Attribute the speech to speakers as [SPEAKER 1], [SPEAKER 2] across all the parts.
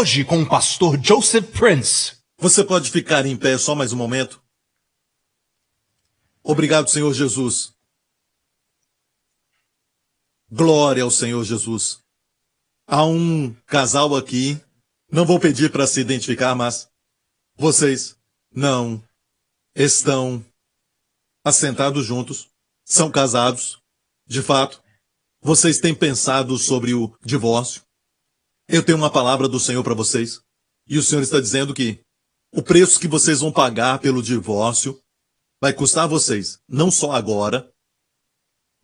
[SPEAKER 1] Hoje com o pastor Joseph Prince.
[SPEAKER 2] Você pode ficar em pé só mais um momento? Obrigado, Senhor Jesus. Glória ao Senhor Jesus. Há um casal aqui. Não vou pedir para se identificar, mas vocês não estão assentados juntos. São casados. De fato, vocês têm pensado sobre o divórcio. Eu tenho uma palavra do Senhor para vocês. E o Senhor está dizendo que o preço que vocês vão pagar pelo divórcio vai custar a vocês, não só agora,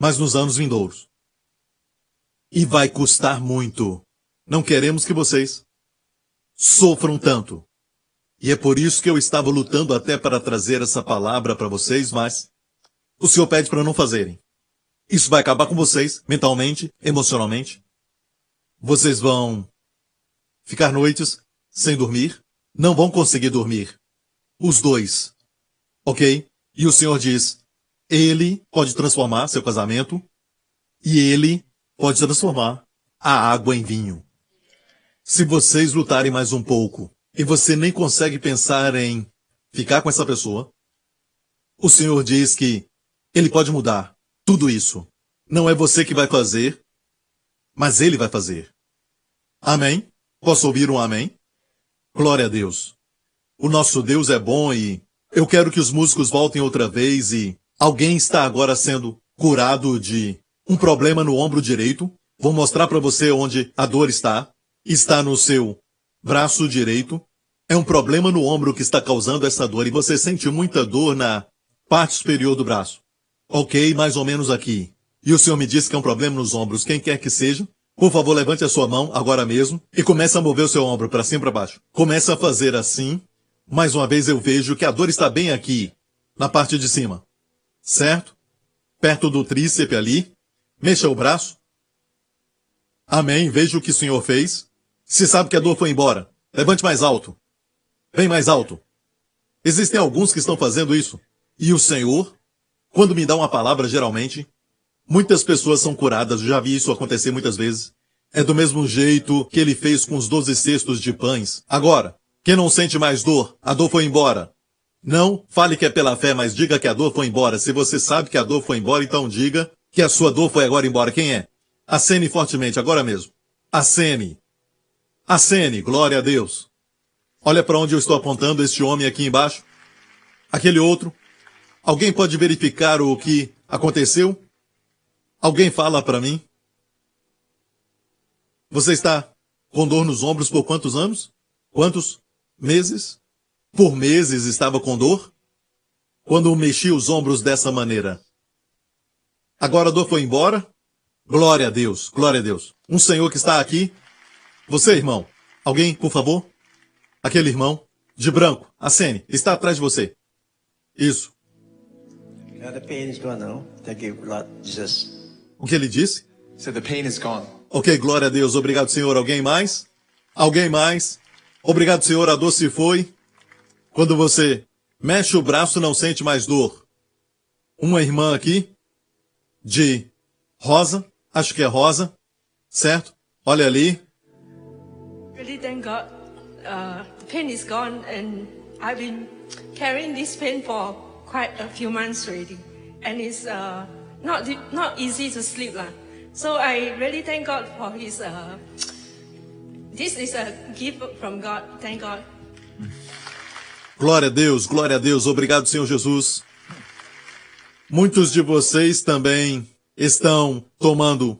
[SPEAKER 2] mas nos anos vindouros. E vai custar muito. Não queremos que vocês sofram tanto. E é por isso que eu estava lutando até para trazer essa palavra para vocês, mas o Senhor pede para não fazerem. Isso vai acabar com vocês, mentalmente, emocionalmente. Vocês vão ficar noites sem dormir. Não vão conseguir dormir. Os dois. Ok? E o Senhor diz, Ele pode transformar seu casamento e Ele pode transformar a água em vinho. Se vocês lutarem mais um pouco e você nem consegue pensar em ficar com essa pessoa, o Senhor diz que Ele pode mudar tudo isso. Não é você que vai fazer, mas Ele vai fazer. Amém? Posso ouvir um amém? Glória a Deus. O nosso Deus é bom e eu quero que os músicos voltem outra vez e alguém está agora sendo curado de um problema no ombro direito. Vou mostrar para você onde a dor está. Está no seu braço direito. É um problema no ombro que está causando essa dor e você sente muita dor na parte superior do braço. Ok, mais ou menos aqui. E o Senhor me disse que é um problema nos ombros. Quem quer que seja, por favor, levante a sua mão agora mesmo e comece a mover o seu ombro para cima e para baixo. Comece a fazer assim. Mais uma vez eu vejo que a dor está bem aqui, na parte de cima. Certo? Perto do tríceps ali. Mexa o braço. Amém. Veja o que o Senhor fez. Se sabe que a dor foi embora, levante mais alto. Bem mais alto. Existem alguns que estão fazendo isso. E o Senhor, quando me dá uma palavra, geralmente, muitas pessoas são curadas. Eu já vi isso acontecer muitas vezes. É do mesmo jeito que Ele fez com os 12 cestos de pães. Agora, quem não sente mais dor, a dor foi embora. Não fale que é pela fé, mas diga que a dor foi embora. Se você sabe que a dor foi embora, então diga que a sua dor foi agora embora. Quem é? Acene fortemente, agora mesmo. Acene. Acene, glória a Deus. Olha para onde eu estou apontando, este homem aqui embaixo. Aquele outro. Alguém pode verificar o que aconteceu? Alguém fala para mim. Você está com dor nos ombros por quantos anos? Quantos meses? Por meses estava com dor? Quando mexi os ombros dessa maneira. Agora a dor foi embora? Glória a Deus, glória a Deus. Um senhor que está aqui. Você, irmão. Alguém, por favor? Aquele irmão de branco. Acene, está atrás de você. Isso.
[SPEAKER 3] The pain is gone now. Thank you, Lord Jesus.
[SPEAKER 2] O que ele disse?
[SPEAKER 4] So the pain is gone.
[SPEAKER 2] Ok, glória a Deus. Obrigado, Senhor. Alguém mais? Alguém mais? Obrigado, Senhor. A dor se foi. Quando você mexe o braço, não sente mais dor. Uma irmã aqui, de rosa, acho que é rosa, certo? Olha ali.
[SPEAKER 5] Really thank God. The pain is gone and I've been carrying this pain for quite a few months already. And it's not easy to sleep. So I really thank God for His... this is a gift from God. Thank God.
[SPEAKER 2] Glória a Deus, glória a Deus. Obrigado, Senhor Jesus. Muitos de vocês também estão tomando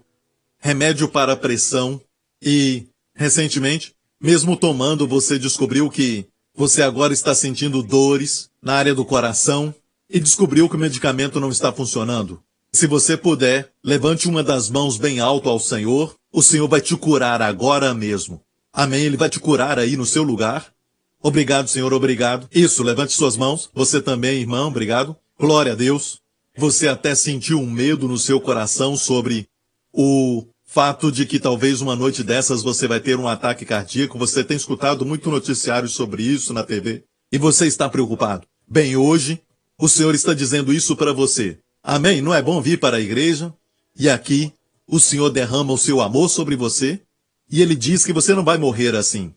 [SPEAKER 2] remédio para a pressão e, recentemente, mesmo tomando, você descobriu que você agora está sentindo dores na área do coração e descobriu que o medicamento não está funcionando. Se você puder, levante uma das mãos bem alto ao Senhor. O Senhor vai te curar agora mesmo. Amém? Ele vai te curar aí no seu lugar. Obrigado, Senhor, obrigado. Isso, levante suas mãos. Você também, irmão, obrigado. Glória a Deus. Você até sentiu um medo no seu coração sobre o fato de que talvez uma noite dessas você vai ter um ataque cardíaco. Você tem escutado muito noticiário sobre isso na TV. E você está preocupado. Bem, hoje, o Senhor está dizendo isso para você. Amém? Não é bom vir para a igreja? E aqui, o Senhor derrama o seu amor sobre você. E Ele diz que você não vai morrer assim.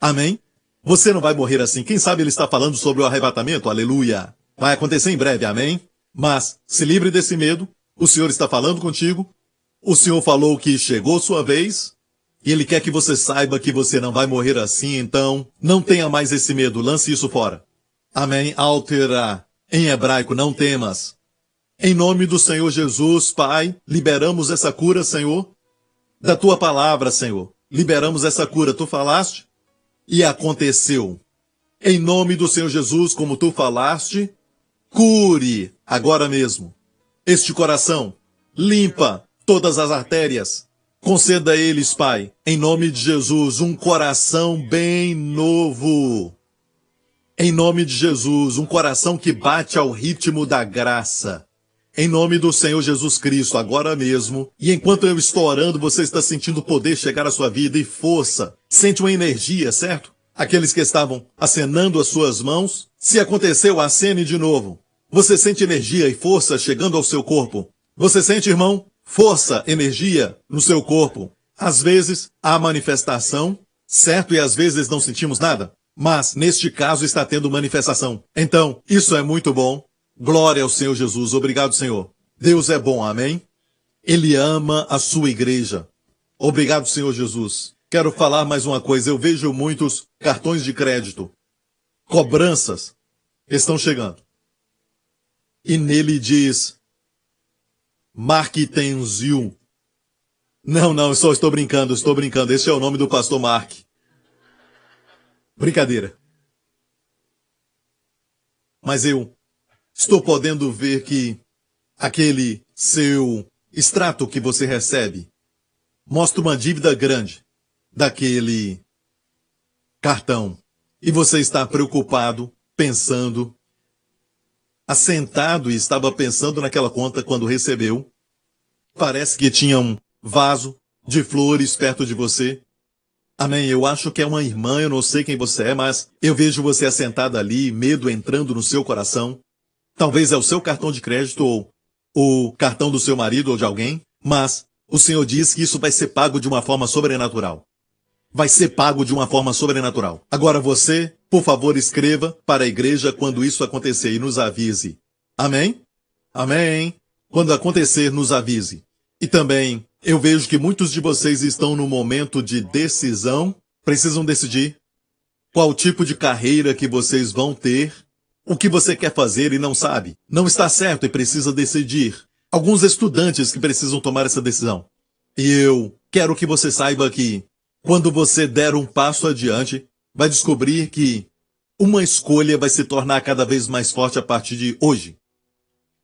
[SPEAKER 2] Amém? Você não vai morrer assim. Quem sabe ele está falando sobre o arrebatamento? Aleluia. Vai acontecer em breve, amém? Mas se livre desse medo. O Senhor está falando contigo. O Senhor falou que chegou sua vez. E Ele quer que você saiba que você não vai morrer assim. Então, não tenha mais esse medo. Lance isso fora. Amém? Altera. Em hebraico, não temas. Em nome do Senhor Jesus, Pai, liberamos essa cura, Senhor. Da Tua palavra, Senhor. Liberamos essa cura. Tu falaste? E aconteceu. Em nome do Senhor Jesus, como Tu falaste, cure agora mesmo este coração. Limpa todas as artérias. Conceda a eles, Pai, em nome de Jesus, um coração bem novo. Em nome de Jesus, um coração que bate ao ritmo da graça. Em nome do Senhor Jesus Cristo, agora mesmo. E enquanto eu estou orando, você está sentindo o poder chegar à sua vida e força. Sente uma energia, certo? Aqueles que estavam acenando as suas mãos. Se aconteceu, acene de novo. Você sente energia e força chegando ao seu corpo. Você sente, irmão, força, energia no seu corpo. Às vezes, há manifestação, certo? E às vezes não sentimos nada. Mas, neste caso, está tendo manifestação. Então, isso é muito bom. Glória ao Senhor Jesus. Obrigado, Senhor. Deus é bom, amém? Ele ama a sua igreja. Obrigado, Senhor Jesus. Quero falar mais uma coisa. Eu vejo muitos cartões de crédito. Cobranças estão chegando. E nele diz, Mark Tenzil. Não, eu só estou brincando. Esse é o nome do pastor Mark. Brincadeira. Mas eu estou podendo ver que aquele seu extrato que você recebe mostra uma dívida grande daquele cartão. E você está preocupado, pensando, assentado e estava pensando naquela conta quando recebeu. Parece que tinha um vaso de flores perto de você. Amém, eu acho que é uma irmã, eu não sei quem você é, mas eu vejo você assentada ali, medo entrando no seu coração. Talvez é o seu cartão de crédito ou o cartão do seu marido ou de alguém, mas o Senhor diz que isso vai ser pago de uma forma sobrenatural. Vai ser pago de uma forma sobrenatural. Agora você, por favor, escreva para a igreja quando isso acontecer e nos avise. Amém? Amém. Quando acontecer, nos avise. E também, eu vejo que muitos de vocês estão no momento de decisão, precisam decidir qual tipo de carreira que vocês vão ter, o que você quer fazer e não sabe. Não está certo e precisa decidir. Alguns estudantes que precisam tomar essa decisão. E eu quero que você saiba que, quando você der um passo adiante, vai descobrir que uma escolha vai se tornar cada vez mais forte a partir de hoje.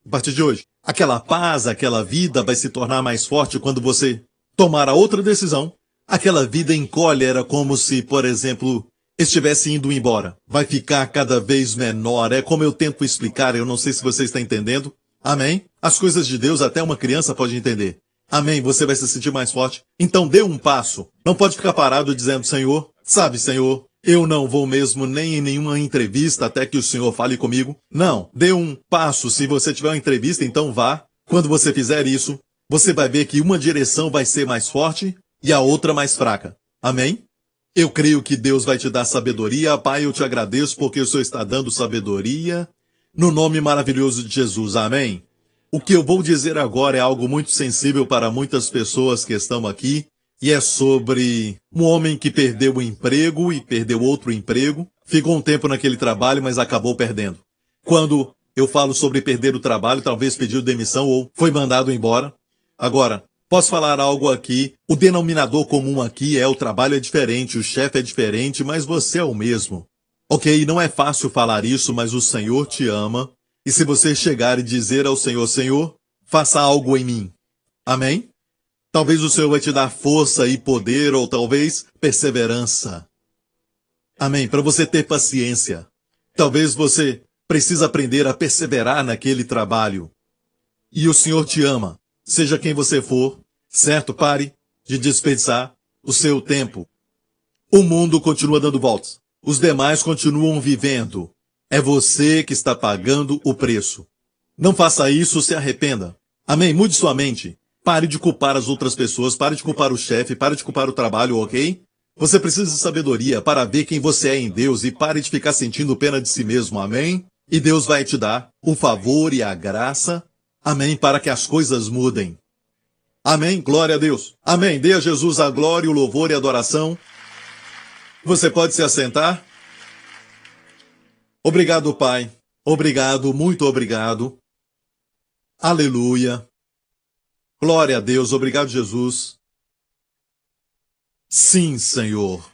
[SPEAKER 2] A partir de hoje. Aquela paz, aquela vida vai se tornar mais forte quando você tomar a outra decisão. Aquela vida encolhe, era como se, por exemplo, estivesse indo embora. Vai ficar cada vez menor. É como eu tento explicar, eu não sei se você está entendendo. Amém? As coisas de Deus até uma criança pode entender. Amém? Você vai se sentir mais forte. Então dê um passo. Não pode ficar parado dizendo, Senhor, sabe, Senhor, eu não vou mesmo nem em nenhuma entrevista até que o Senhor fale comigo. Não, dê um passo. Se você tiver uma entrevista, então vá. Quando você fizer isso, você vai ver que uma direção vai ser mais forte e a outra mais fraca. Amém? Eu creio que Deus vai te dar sabedoria. Pai, eu te agradeço porque o Senhor está dando sabedoria no nome maravilhoso de Jesus. Amém? O que eu vou dizer agora é algo muito sensível para muitas pessoas que estão aqui. E é sobre um homem que perdeu o emprego e perdeu outro emprego. Ficou um tempo naquele trabalho, mas acabou perdendo. Quando eu falo sobre perder o trabalho, talvez pediu demissão ou foi mandado embora. Agora, posso falar algo aqui. O denominador comum aqui é o trabalho é diferente, o chefe é diferente, mas você é o mesmo. Ok, não é fácil falar isso, mas o Senhor te ama. E se você chegar e dizer ao Senhor, Senhor, faça algo em mim. Amém? Talvez o Senhor vai te dar força e poder, ou talvez perseverança. Amém? Para você ter paciência. Talvez você precise aprender a perseverar naquele trabalho. E o Senhor te ama. Seja quem você for, certo? Pare de desperdiçar o seu tempo. O mundo continua dando voltas. Os demais continuam vivendo. É você que está pagando o preço. Não faça isso, se arrependa. Amém? Mude sua mente. Pare de culpar as outras pessoas, pare de culpar o chefe, pare de culpar o trabalho, ok? Você precisa de sabedoria para ver quem você é em Deus e pare de ficar sentindo pena de si mesmo, amém? E Deus vai te dar o favor e a graça, amém, para que as coisas mudem. Amém? Glória a Deus. Amém. Dê a Jesus a glória, o louvor e a adoração. Você pode se assentar? Obrigado, Pai. Obrigado, muito obrigado. Aleluia. Glória a Deus. Obrigado, Jesus. Sim, Senhor.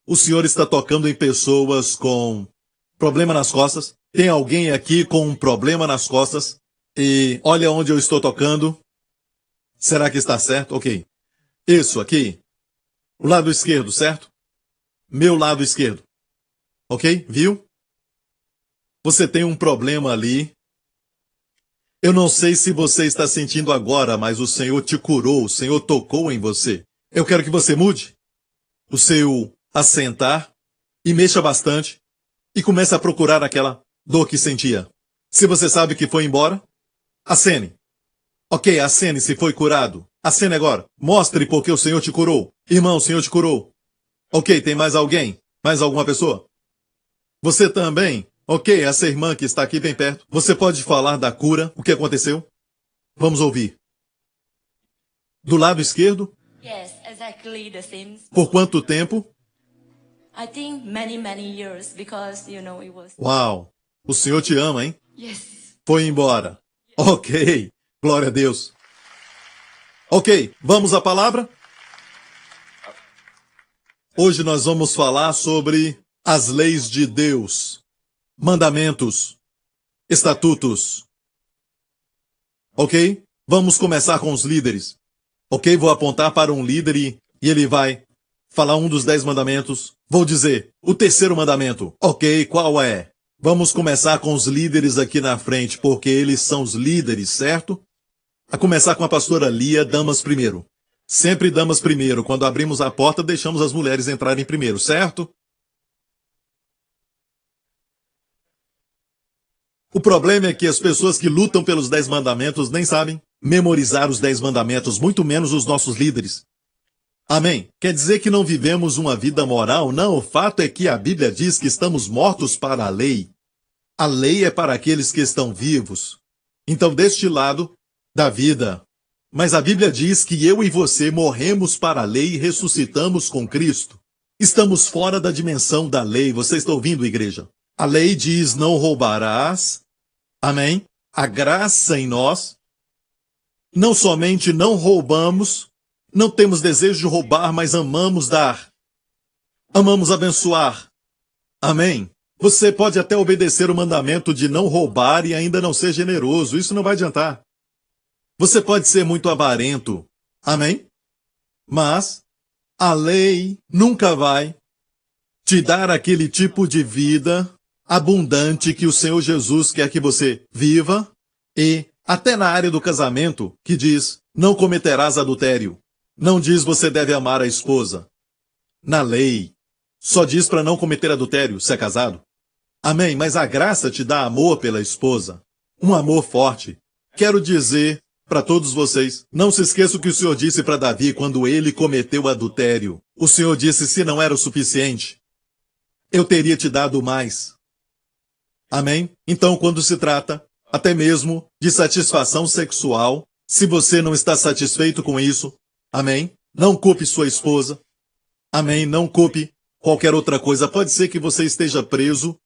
[SPEAKER 2] O Senhor está tocando em pessoas com problema nas costas. Tem alguém aqui com um problema nas costas? E olha onde eu estou tocando. Será que está certo? Ok. Isso aqui. O lado esquerdo, certo? Meu lado esquerdo. Ok? Viu? Você tem um problema ali. Eu não sei se você está sentindo agora, mas o Senhor te curou, o Senhor tocou em você. Eu quero que você mude o seu assentar e mexa bastante e comece a procurar aquela dor que sentia. Se você sabe que foi embora, acene. Ok, acene se foi curado. Acene agora. Mostre porque o Senhor te curou. Irmão, o Senhor te curou. Ok, tem mais alguém? Mais alguma pessoa? Você também? Ok, essa irmã que está aqui bem perto. Você pode falar da cura, o que aconteceu? Vamos ouvir. Do lado esquerdo?
[SPEAKER 4] Yes, exactly the same.
[SPEAKER 2] Por quanto tempo?
[SPEAKER 4] I think many years because it was.
[SPEAKER 2] Uau! O Senhor te ama, hein?
[SPEAKER 4] Yes.
[SPEAKER 2] Foi embora. Ok. Glória a Deus. Ok, vamos à palavra? Hoje nós vamos falar sobre as leis de Deus, mandamentos, estatutos. Ok? Vamos começar com os líderes. Ok? Vou apontar para um líder e ele vai falar um dos 10 mandamentos. Vou dizer o terceiro mandamento. Ok, qual é? Vamos começar com os líderes aqui na frente, porque eles são os líderes, certo? A começar com a pastora Lia, damas primeiro. Sempre damas primeiro. Quando abrimos a porta, deixamos as mulheres entrarem primeiro, certo? O problema é que as pessoas que lutam pelos 10 mandamentos nem sabem memorizar os 10 mandamentos, muito menos os nossos líderes. Amém? Quer dizer que não vivemos uma vida moral? Não, o fato é que a Bíblia diz que estamos mortos para a lei. A lei é para aqueles que estão vivos. Então, deste lado da vida. Mas a Bíblia diz que eu e você morremos para a lei e ressuscitamos com Cristo. Estamos fora da dimensão da lei. Você está ouvindo, igreja? A lei diz não roubarás. Amém? A graça em nós. Não somente não roubamos, não temos desejo de roubar, mas amamos dar. Amamos abençoar. Amém? Você pode até obedecer o mandamento de não roubar e ainda não ser generoso. Isso não vai adiantar. Você pode ser muito avarento. Amém? Mas a lei nunca vai te dar aquele tipo de vida abundante que o Senhor Jesus quer que você viva. E até na área do casamento, que diz, não cometerás adultério. Não diz você deve amar a esposa. Na lei, só diz para não cometer adultério, se é casado. Amém? Mas a graça te dá amor pela esposa. Um amor forte. Quero dizer para todos vocês, não se esqueça o que o Senhor disse para Davi quando ele cometeu adultério. O Senhor disse, se não era o suficiente, eu teria te dado mais. Amém? Então, quando se trata até mesmo de satisfação sexual, se você não está satisfeito com isso, amém? Não culpe sua esposa. Amém? Não culpe qualquer outra coisa. Pode ser que você esteja preso,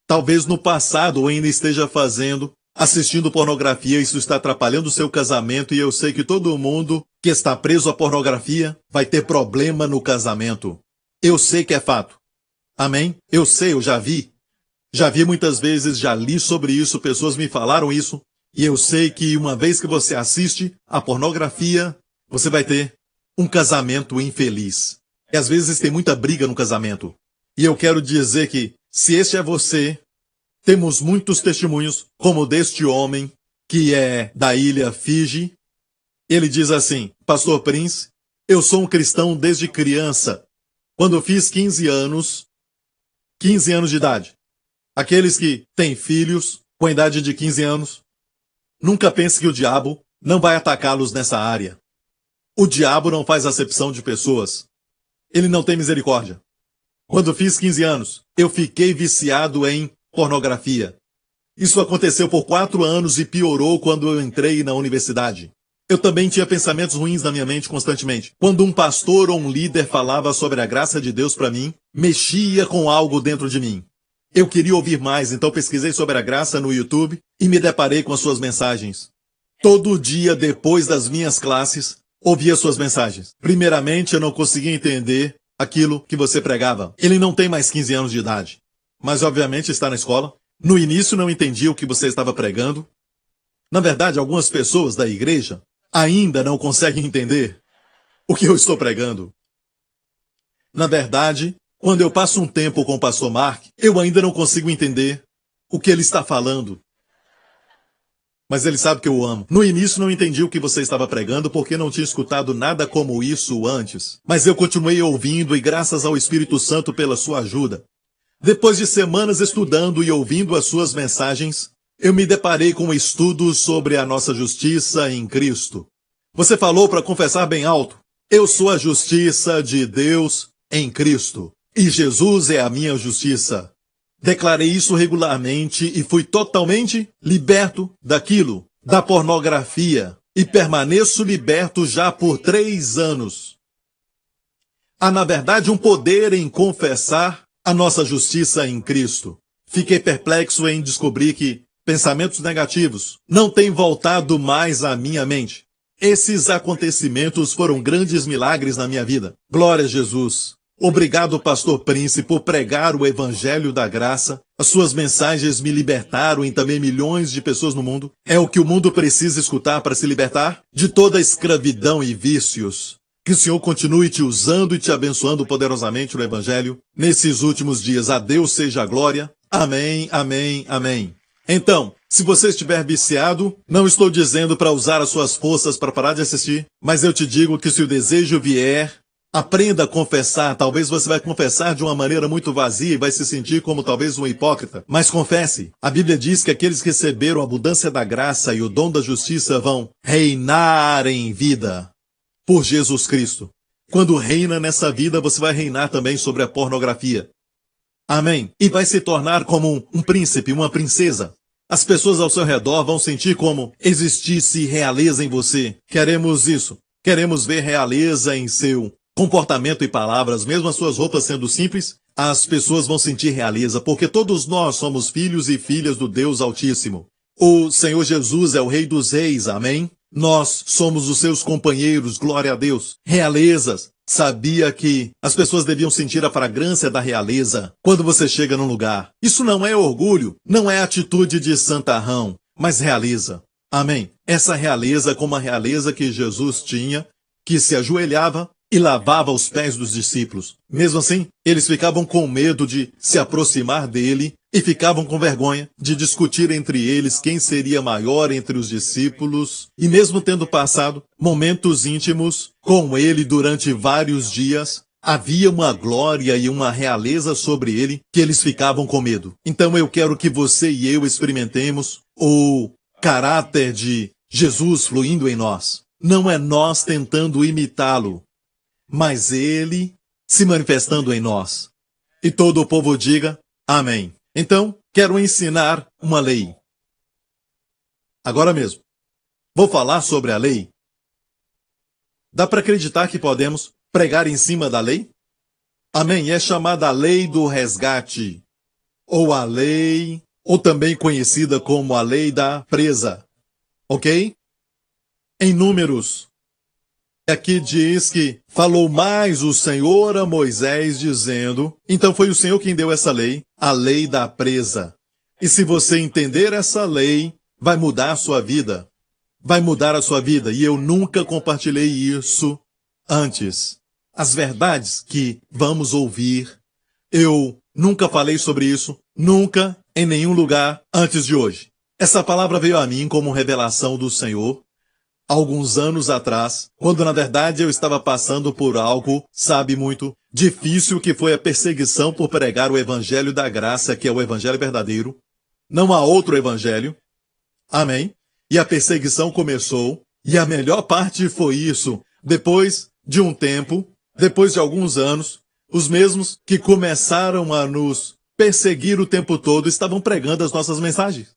[SPEAKER 2] talvez no passado ou ainda esteja assistindo pornografia, isso está atrapalhando o seu casamento, e eu sei que todo mundo que está preso à pornografia vai ter problema no casamento. Eu sei que é fato. Amém? Eu sei, eu já vi. Já vi muitas vezes, já li sobre isso, pessoas me falaram isso, e eu sei que uma vez que você assiste a pornografia, você vai ter um casamento infeliz. E às vezes tem muita briga no casamento. E eu quero dizer que, se este é você, temos muitos testemunhos, como deste homem, que é da ilha Fiji. Ele diz assim, Pastor Prince, eu sou um cristão desde criança. Quando eu fiz 15 anos de idade. Aqueles que têm filhos com a idade de 15 anos, nunca pense que o diabo não vai atacá-los nessa área. O diabo não faz acepção de pessoas. Ele não tem misericórdia. Quando fiz 15 anos, eu fiquei viciado em pornografia. Isso aconteceu por 4 anos e piorou quando eu entrei na universidade. Eu também tinha pensamentos ruins na minha mente constantemente. Quando um pastor ou um líder falava sobre a graça de Deus para mim, mexia com algo dentro de mim. Eu queria ouvir mais, então pesquisei sobre a graça no YouTube e me deparei com as suas mensagens. Todo dia depois das minhas classes, ouvia suas mensagens. Primeiramente, eu não conseguia entender aquilo que você pregava. Ele não tem mais 15 anos de idade, mas obviamente está na escola. No início não entendia o que você estava pregando. Na verdade, algumas pessoas da igreja ainda não conseguem entender o que eu estou pregando. Na verdade, quando eu passo um tempo com o pastor Mark, eu ainda não consigo entender o que ele está falando. Mas ele sabe que eu o amo. No início não entendi o que você estava pregando porque não tinha escutado nada como isso antes. Mas eu continuei ouvindo e graças ao Espírito Santo pela sua ajuda. Depois de semanas estudando e ouvindo as suas mensagens, eu me deparei com estudos sobre a nossa justiça em Cristo. Você falou para confessar bem alto: eu sou a justiça de Deus em Cristo, e Jesus é a minha justiça. Declarei isso regularmente e fui totalmente liberto daquilo, da pornografia, e permaneço liberto já por 3 anos. Há, na verdade, um poder em confessar a nossa justiça em Cristo. Fiquei perplexo em descobrir que pensamentos negativos não têm voltado mais à minha mente. Esses acontecimentos foram grandes milagres na minha vida. Glória a Jesus. Obrigado, Pastor Prince, por pregar o Evangelho da Graça. As suas mensagens me libertaram e também milhões de pessoas no mundo. É o que o mundo precisa escutar para se libertar de toda a escravidão e vícios. Que o Senhor continue te usando e te abençoando poderosamente no Evangelho nesses últimos dias. A Deus seja a glória. Amém, amém, amém. Então, se você estiver viciado, não estou dizendo para usar as suas forças para parar de assistir, mas eu te digo que se o desejo vier, aprenda a confessar. Talvez você vai confessar de uma maneira muito vazia e vai se sentir como talvez um hipócrita. Mas confesse. A Bíblia diz que aqueles que receberam a abundância da graça e o dom da justiça vão reinar em vida por Jesus Cristo. Quando reina nessa vida, você vai reinar também sobre a pornografia. Amém. E vai se tornar como um príncipe, uma princesa. As pessoas ao seu redor vão sentir como existisse realeza em você. Queremos isso. Queremos ver realeza em seu comportamento e palavras, mesmo as suas roupas sendo simples, as pessoas vão sentir realeza, porque todos nós somos filhos e filhas do Deus Altíssimo. O Senhor Jesus é o Rei dos Reis, amém? Nós somos os seus companheiros, glória a Deus. Realezas. Sabia que as pessoas deviam sentir a fragrância da realeza quando você chega num lugar. Isso não é orgulho, não é atitude de santarrão, mas realeza. Amém? Essa realeza como a realeza que Jesus tinha, que se ajoelhava e lavava os pés dos discípulos. Mesmo assim, eles ficavam com medo de se aproximar dele e ficavam com vergonha de discutir entre eles quem seria maior entre os discípulos. E mesmo tendo passado momentos íntimos com ele durante vários dias, havia uma glória e uma realeza sobre ele que eles ficavam com medo. Então eu quero que você e eu experimentemos o caráter de Jesus fluindo em nós. Não é nós tentando imitá-lo, mas ele se manifestando em nós. E todo o povo diga amém. Então, quero ensinar uma lei. Agora mesmo. Vou falar sobre a lei. Dá para acreditar que podemos pregar em cima da lei? Amém. É chamada a lei do resgate. Ou a lei, ou também conhecida como a lei da presa. Ok? Em Números, aqui diz que falou mais o Senhor a Moisés dizendo, então foi o Senhor quem deu essa lei, a lei da presa. E se você entender essa lei, vai mudar a sua vida. Vai mudar a sua vida. E eu nunca compartilhei isso antes. As verdades que vamos ouvir, eu nunca falei sobre isso, nunca, em nenhum lugar antes de hoje. Essa palavra veio a mim como revelação do Senhor, alguns anos atrás, quando na verdade eu estava passando por algo, sabe, muito difícil, que foi a perseguição por pregar o Evangelho da Graça, que é o Evangelho verdadeiro. Não há outro Evangelho. Amém? E a perseguição começou, e a melhor parte foi isso. Depois de um tempo, depois de alguns anos, os mesmos que começaram a nos perseguir o tempo todo estavam pregando as nossas mensagens.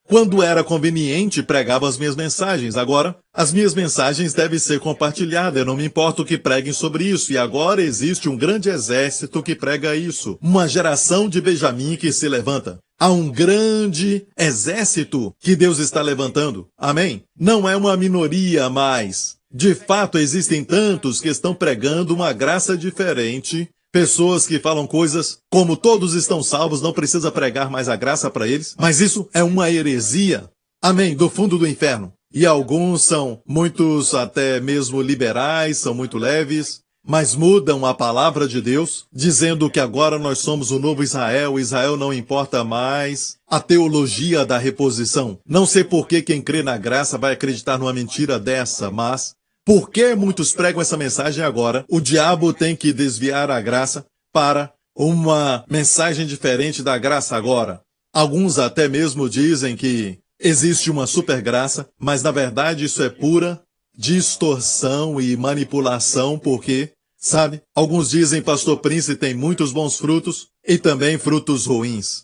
[SPEAKER 2] Quando era conveniente, pregava as minhas mensagens. Agora, as minhas mensagens devem ser compartilhadas. Eu não me importo que preguem sobre isso. E agora existe um grande exército que prega isso. Uma geração de Benjamim que se levanta. Há um grande exército que Deus está levantando. Amém? Não é uma minoria mais. De fato, existem tantos que estão pregando uma graça diferente. Pessoas que falam coisas como todos estão salvos, não precisa pregar mais a graça para eles. Mas isso é uma heresia. Amém? Do fundo do inferno. E alguns são muitos até mesmo liberais, são muito leves, mas mudam a palavra de Deus, dizendo que agora nós somos o novo Israel. Israel não importa mais. A teologia da reposição. Não sei por que quem crê na graça vai acreditar numa mentira dessa, mas por que muitos pregam essa mensagem agora? O diabo tem que desviar a graça para uma mensagem diferente da graça agora. Alguns até mesmo dizem que existe uma super graça, mas na verdade isso é pura distorção e manipulação, porque, sabe, alguns dizem Pastor Prince tem muitos bons frutos e também frutos ruins.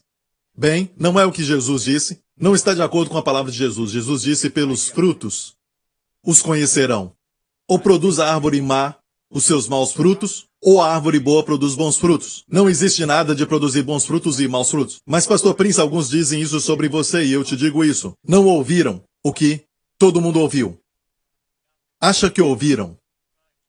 [SPEAKER 2] Bem, não é o que Jesus disse, não está de acordo com a palavra de Jesus. Jesus disse pelos frutos os conhecerão. Ou produz a árvore má os seus maus frutos, ou a árvore boa produz bons frutos. Não existe nada de produzir bons frutos e maus frutos. Mas, Pastor Prince, alguns dizem isso sobre você, e eu te digo isso. Não ouviram o que todo mundo ouviu. Acha que ouviram.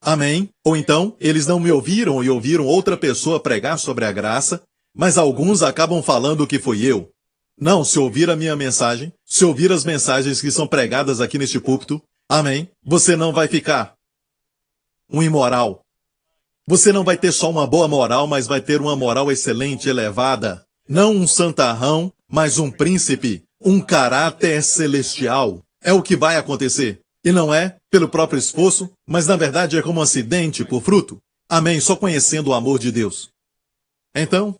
[SPEAKER 2] Amém? Ou então, eles não me ouviram e ouviram outra pessoa pregar sobre a graça, mas alguns acabam falando que fui eu. Não, se ouvir a minha mensagem, se ouvir as mensagens que são pregadas aqui neste púlpito, amém, você não vai ficar um imoral. Você não vai ter só uma boa moral, mas vai ter uma moral excelente, elevada. Não um santarrão, mas um príncipe, um caráter celestial. É o que vai acontecer. E não é pelo próprio esforço, mas na verdade é como um acidente por fruto. Amém, só conhecendo o amor de Deus. Então,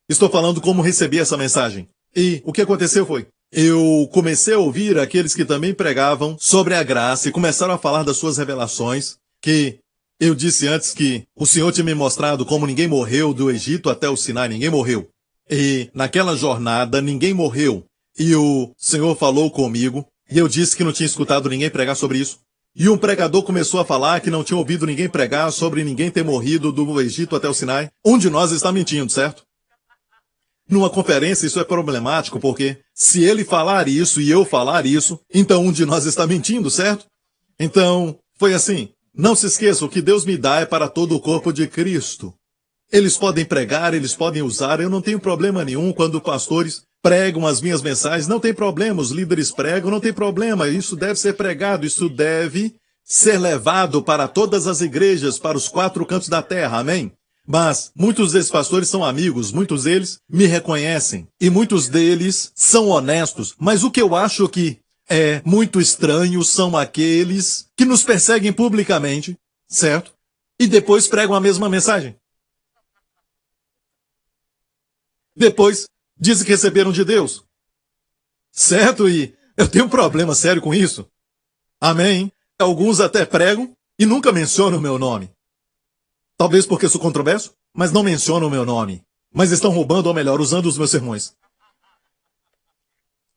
[SPEAKER 2] estou falando como recebi essa mensagem. E o que aconteceu foi, eu comecei a ouvir aqueles que também pregavam sobre a graça e começaram a falar das suas revelações, que eu disse antes que o Senhor tinha me mostrado como ninguém morreu do Egito até o Sinai, ninguém morreu. E naquela jornada ninguém morreu. E o Senhor falou comigo, e eu disse que não tinha escutado ninguém pregar sobre isso. E um pregador começou a falar que não tinha ouvido ninguém pregar sobre ninguém ter morrido do Egito até o Sinai. Um de nós está mentindo, certo? Numa conferência isso é problemático, porque se ele falar isso e eu falar isso, então um de nós está mentindo, certo? Então, foi assim. Não se esqueça, o que Deus me dá é para todo o corpo de Cristo. Eles podem pregar, eles podem usar, eu não tenho problema nenhum quando pastores pregam as minhas mensagens, não tem problema, os líderes pregam, não tem problema, isso deve ser pregado, isso deve ser levado para todas as igrejas, para os 4 cantos da terra, amém? Mas muitos desses pastores são amigos, muitos deles me reconhecem, e muitos deles são honestos, mas o que eu acho que é muito estranho são aqueles que nos perseguem publicamente, certo? E depois pregam a mesma mensagem. Depois dizem que receberam de Deus. Certo? E eu tenho um problema sério com isso. Amém? Alguns até pregam e nunca mencionam o meu nome. Talvez porque sou controverso, mas não mencionam o meu nome. Mas estão roubando, ou melhor, usando os meus sermões.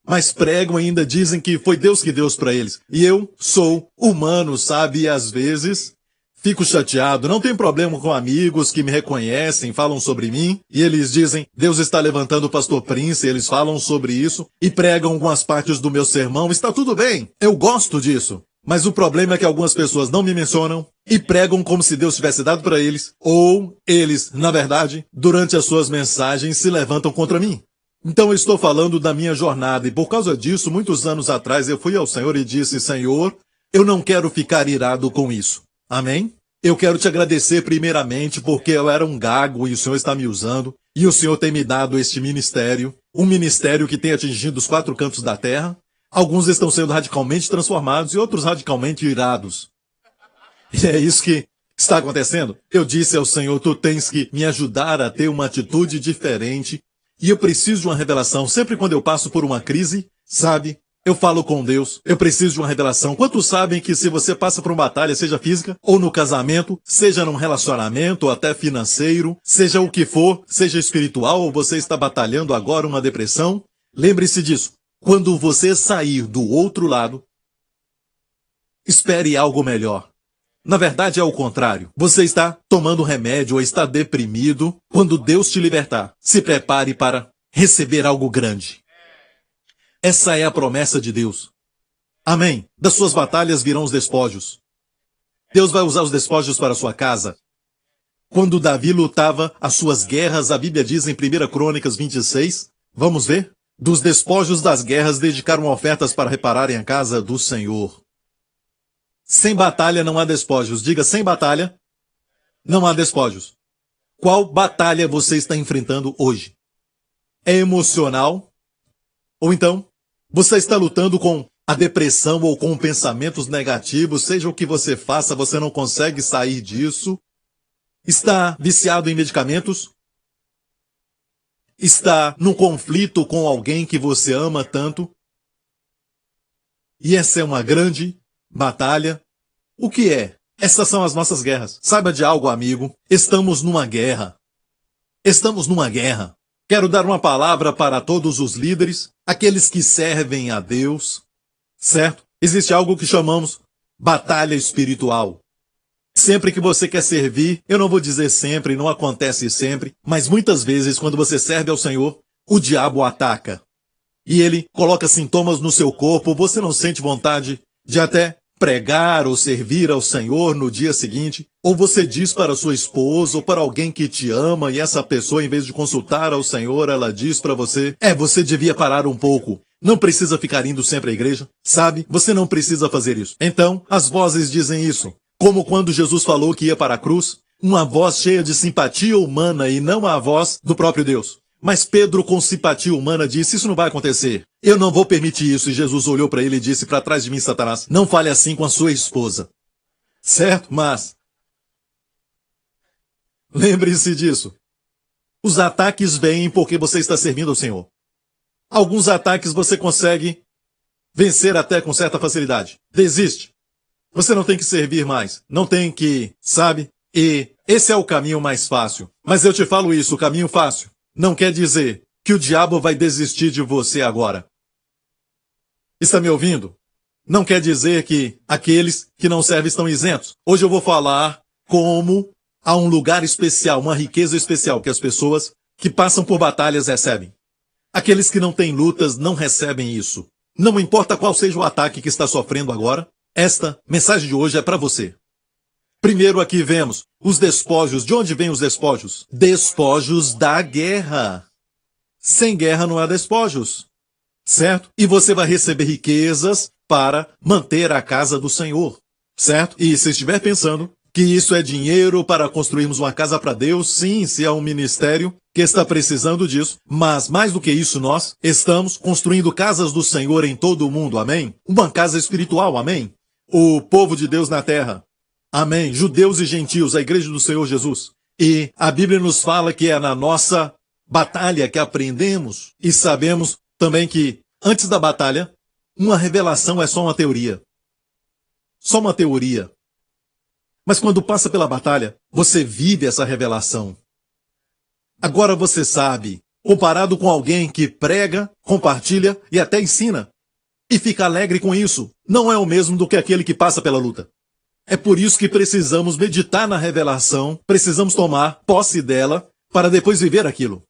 [SPEAKER 2] Mas pregam e ainda dizem que foi Deus que deu para eles. E eu sou humano, sabe? E às vezes fico chateado. Não tenho problema com amigos que me reconhecem, falam sobre mim. E eles dizem, Deus está levantando o pastor Prince. Eles falam sobre isso e pregam algumas partes do meu sermão. Está tudo bem. Eu gosto disso. Mas o problema é que algumas pessoas não me mencionam e pregam como se Deus tivesse dado para eles. Ou eles, na verdade, durante as suas mensagens se levantam contra mim. Então eu estou falando da minha jornada e por causa disso, muitos anos atrás eu fui ao Senhor e disse, Senhor, eu não quero ficar irado com isso. Amém? Eu quero te agradecer primeiramente porque eu era um gago e o Senhor está me usando e o Senhor tem me dado este ministério, um ministério que tem atingido os 4 cantos da terra. Alguns estão sendo radicalmente transformados e outros radicalmente irados. E é isso que está acontecendo. Eu disse ao Senhor, tu tens que me ajudar a ter uma atitude diferente. E eu preciso de uma revelação. Sempre quando eu passo por uma crise, sabe, Eu falo com Deus, eu preciso de uma revelação. Quantos sabem que se você passa por uma batalha, seja física, ou no casamento, seja num relacionamento, ou até financeiro, seja o que for, seja espiritual, ou você está batalhando agora uma depressão, lembre-se disso. Quando você sair do outro lado, espere algo melhor. Na verdade é o contrário. Você está tomando remédio ou está deprimido. Quando Deus te libertar, se prepare para receber algo grande. Essa é a promessa de Deus. Amém. Das suas batalhas virão os despojos. Deus vai usar os despojos para a sua casa. Quando Davi lutava as suas guerras, a Bíblia diz em 1 Crônicas 26, vamos ver? Dos despojos das guerras dedicaram ofertas para repararem a casa do Senhor. Sem batalha não há despojos. Diga, sem batalha não há despojos. Qual batalha você está enfrentando hoje? É emocional? Ou então, você está lutando com a depressão ou com pensamentos negativos, seja o que você faça, você não consegue sair disso? Está viciado em medicamentos? Está num conflito com alguém que você ama tanto? E essa é uma grande batalha. O que é? Essas são as nossas guerras. Saiba de algo, amigo. Estamos numa guerra. Estamos numa guerra. Quero dar uma palavra para todos os líderes, aqueles que servem a Deus, certo? Existe algo que chamamos batalha espiritual. Sempre que você quer servir, eu não vou dizer sempre, não acontece sempre, mas muitas vezes quando você serve ao Senhor, o diabo ataca. E ele coloca sintomas no seu corpo, você não sente vontade de até pregar ou servir ao Senhor no dia seguinte, ou você diz para sua esposa ou para alguém que te ama e essa pessoa, em vez de consultar ao Senhor, ela diz para você, você devia parar um pouco. Não precisa ficar indo sempre à igreja, sabe? Você não precisa fazer isso. Então, as vozes dizem isso. Como quando Jesus falou que ia para a cruz, uma voz cheia de simpatia humana e não a voz do próprio Deus. Mas Pedro, com simpatia humana, disse, isso não vai acontecer. Eu não vou permitir isso. E Jesus olhou para ele e disse, para trás de mim, Satanás, não fale assim com a sua esposa. Certo? Mas lembre-se disso. Os ataques vêm porque você está servindo ao Senhor. Alguns ataques você consegue vencer até com certa facilidade. Desiste. Você não tem que servir mais. Não tem que, sabe? E esse é o caminho mais fácil. Mas eu te falo isso, o caminho fácil não quer dizer que o diabo vai desistir de você agora. Está me ouvindo? Não quer dizer que aqueles que não servem estão isentos. Hoje eu vou falar como há um lugar especial, uma riqueza especial que as pessoas que passam por batalhas recebem. Aqueles que não têm lutas não recebem isso. Não importa qual seja o ataque que está sofrendo agora, esta mensagem de hoje é para você. Primeiro aqui vemos os despojos. De onde vêm os despojos? Despojos da guerra. Sem guerra não há despojos. Certo? E você vai receber riquezas para manter a casa do Senhor. Certo? E se estiver pensando que isso é dinheiro para construirmos uma casa para Deus, sim, se é um ministério que está precisando disso, mas mais do que isso, nós estamos construindo casas do Senhor em todo o mundo, amém? Uma casa espiritual, amém? O povo de Deus na terra. Amém. Judeus e gentios, a igreja do Senhor Jesus. E a Bíblia nos fala que é na nossa batalha que aprendemos e sabemos também que, antes da batalha, uma revelação é só uma teoria. Só uma teoria. Mas quando passa pela batalha, você vive essa revelação. Agora você sabe, comparado com alguém que prega, compartilha e até ensina, e fica alegre com isso, não é o mesmo do que aquele que passa pela luta. É por isso que precisamos meditar na revelação, precisamos tomar posse dela para depois viver aquilo.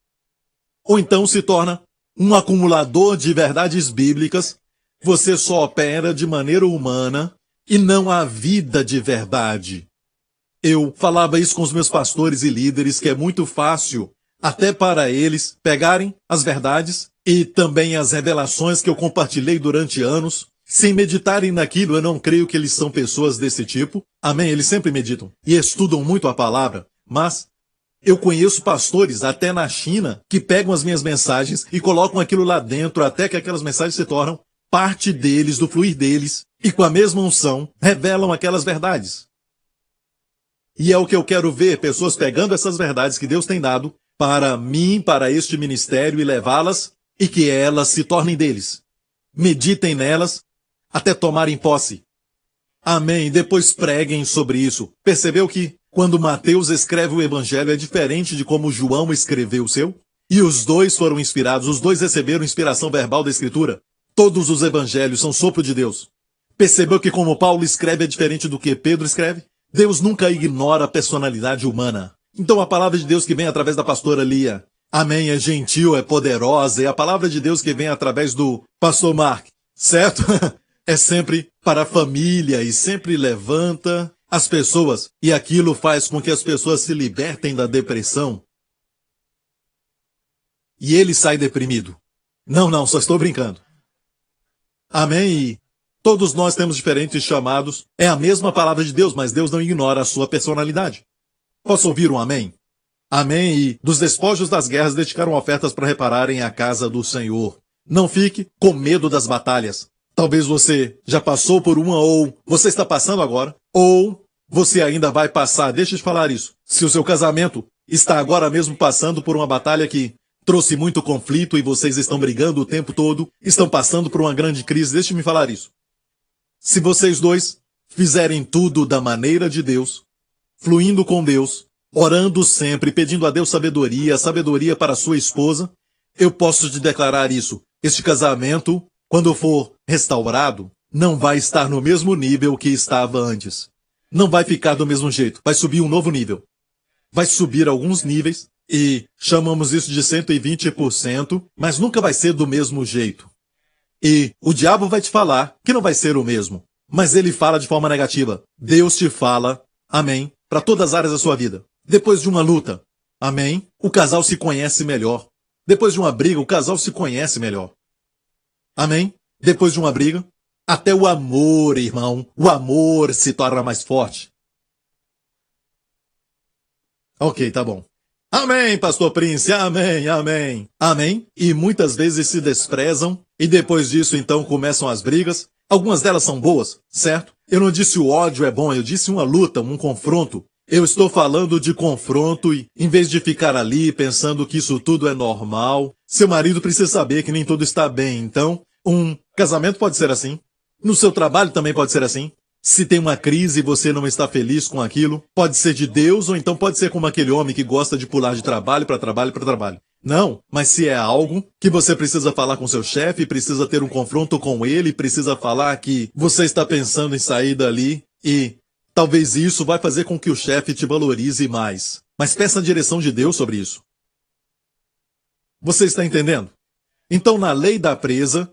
[SPEAKER 2] Ou então se torna um acumulador de verdades bíblicas, você só opera de maneira humana e não há vida de verdade. Eu falava isso com os meus pastores e líderes, que é muito fácil até para eles pegarem as verdades e também as revelações que eu compartilhei durante anos, sem meditarem naquilo. Eu não creio que eles são pessoas desse tipo. Amém? Eles sempre meditam e estudam muito a palavra. Mas eu conheço pastores, até na China, que pegam as minhas mensagens e colocam aquilo lá dentro até que aquelas mensagens se tornam parte deles, do fluir deles, e com a mesma unção revelam aquelas verdades. E é o que eu quero ver, pessoas pegando essas verdades que Deus tem dado para mim, para este ministério, e levá-las, e que elas se tornem deles. meditem nelas até tomarem posse. Amém. Depois preguem sobre isso. Percebeu que quando Mateus escreve o evangelho é diferente de como João escreveu o seu? E os dois foram inspirados, os dois receberam inspiração verbal da Escritura. Todos os evangelhos são sopro de Deus. Percebeu que como Paulo escreve é diferente do que Pedro escreve? Deus nunca ignora a personalidade humana. Então a palavra de Deus que vem através da pastora Lia, amém, é gentil, é poderosa, e a palavra de Deus que vem através do pastor Mark, certo? É sempre para a família e sempre levanta as pessoas, e aquilo faz com que as pessoas se libertem da depressão. E ele sai deprimido. Não, só estou brincando. Amém? E todos nós temos diferentes chamados. É a mesma palavra de Deus, mas Deus não ignora a sua personalidade. Posso ouvir um amém? Amém. E dos despojos das guerras dedicaram ofertas para repararem a casa do Senhor. Não fique com medo das batalhas. Talvez você já passou por uma, ou você está passando agora, ou você ainda vai passar. Deixa eu te falar isso. Se o seu casamento está agora mesmo passando por uma batalha que trouxe muito conflito e vocês estão brigando o tempo todo, estão passando por uma grande crise, deixe-me falar isso. Se vocês dois fizerem tudo da maneira de Deus, fluindo com Deus, orando sempre, pedindo a Deus sabedoria, sabedoria para a sua esposa, eu posso te declarar isso. Este casamento, quando for restaurado, não vai estar no mesmo nível que estava antes. Não vai ficar do mesmo jeito. Vai subir um novo nível. Vai subir alguns níveis e chamamos isso de 120%, mas nunca vai ser do mesmo jeito. E o diabo vai te falar que não vai ser o mesmo, mas ele fala de forma negativa. Deus te fala, amém, para todas as áreas da sua vida. Depois de uma luta, amém, o casal se conhece melhor. Depois de uma briga, o casal se conhece melhor. Amém? Depois de uma briga, até o amor, irmão, o amor se torna mais forte. Ok, tá bom. Amém, pastor Prince, amém, amém, amém. E muitas vezes se desprezam e depois disso então começam as brigas. Algumas delas são boas, certo? Eu não disse o ódio é bom, eu disse uma luta, um confronto. Eu estou falando de confronto e, em vez de ficar ali pensando que isso tudo é normal, seu marido precisa saber que nem tudo está bem. Então, um casamento pode ser assim. No seu trabalho também pode ser assim. Se tem uma crise e você não está feliz com aquilo, pode ser de Deus ou então pode ser como aquele homem que gosta de pular de trabalho para trabalho para trabalho. Não, mas se é algo que você precisa falar com seu chefe, precisa ter um confronto com ele, precisa falar que você está pensando em sair dali e talvez isso vai fazer com que o chefe te valorize mais. Mas peça a direção de Deus sobre isso. Você está entendendo? Então, na lei da presa,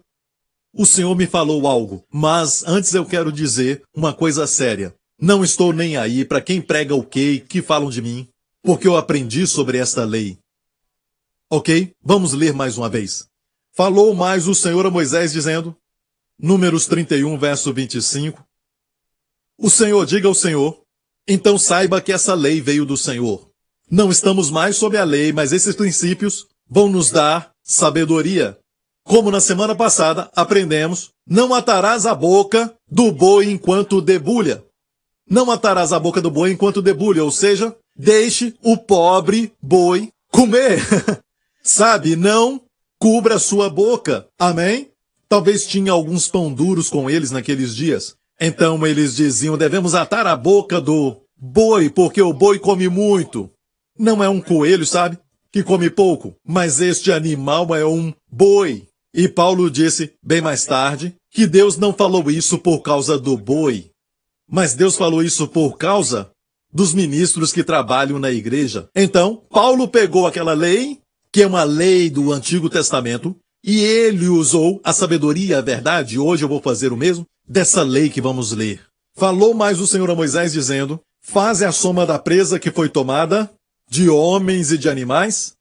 [SPEAKER 2] o Senhor me falou algo, mas antes eu quero dizer uma coisa séria. Não estou nem aí para quem prega o quê e que falam de mim, porque eu aprendi sobre esta lei. Ok? Vamos ler mais uma vez. Falou mais o Senhor a Moisés dizendo, Números 31, verso 25, o Senhor diga ao Senhor, então saiba que essa lei veio do Senhor. Não estamos mais sob a lei, mas esses princípios vão nos dar sabedoria. Como na semana passada aprendemos, não atarás a boca do boi enquanto debulha. Não atarás a boca do boi enquanto debulha, ou seja, deixe o pobre boi comer. Sabe, não cubra sua boca. Amém? Talvez tinha alguns pão duros com eles naqueles dias. Então eles diziam, devemos atar a boca do boi, porque o boi come muito. Não é um coelho, sabe, que come pouco, mas este animal é um boi. E Paulo disse, bem mais tarde, que Deus não falou isso por causa do boi, mas Deus falou isso por causa dos ministros que trabalham na igreja. Então, Paulo pegou aquela lei, que é uma lei do Antigo Testamento, e ele usou a sabedoria e a verdade, hoje eu vou fazer o mesmo, dessa lei que vamos ler. Falou mais o Senhor a Moisés dizendo, faze a soma da presa que foi tomada, de homens e de animais,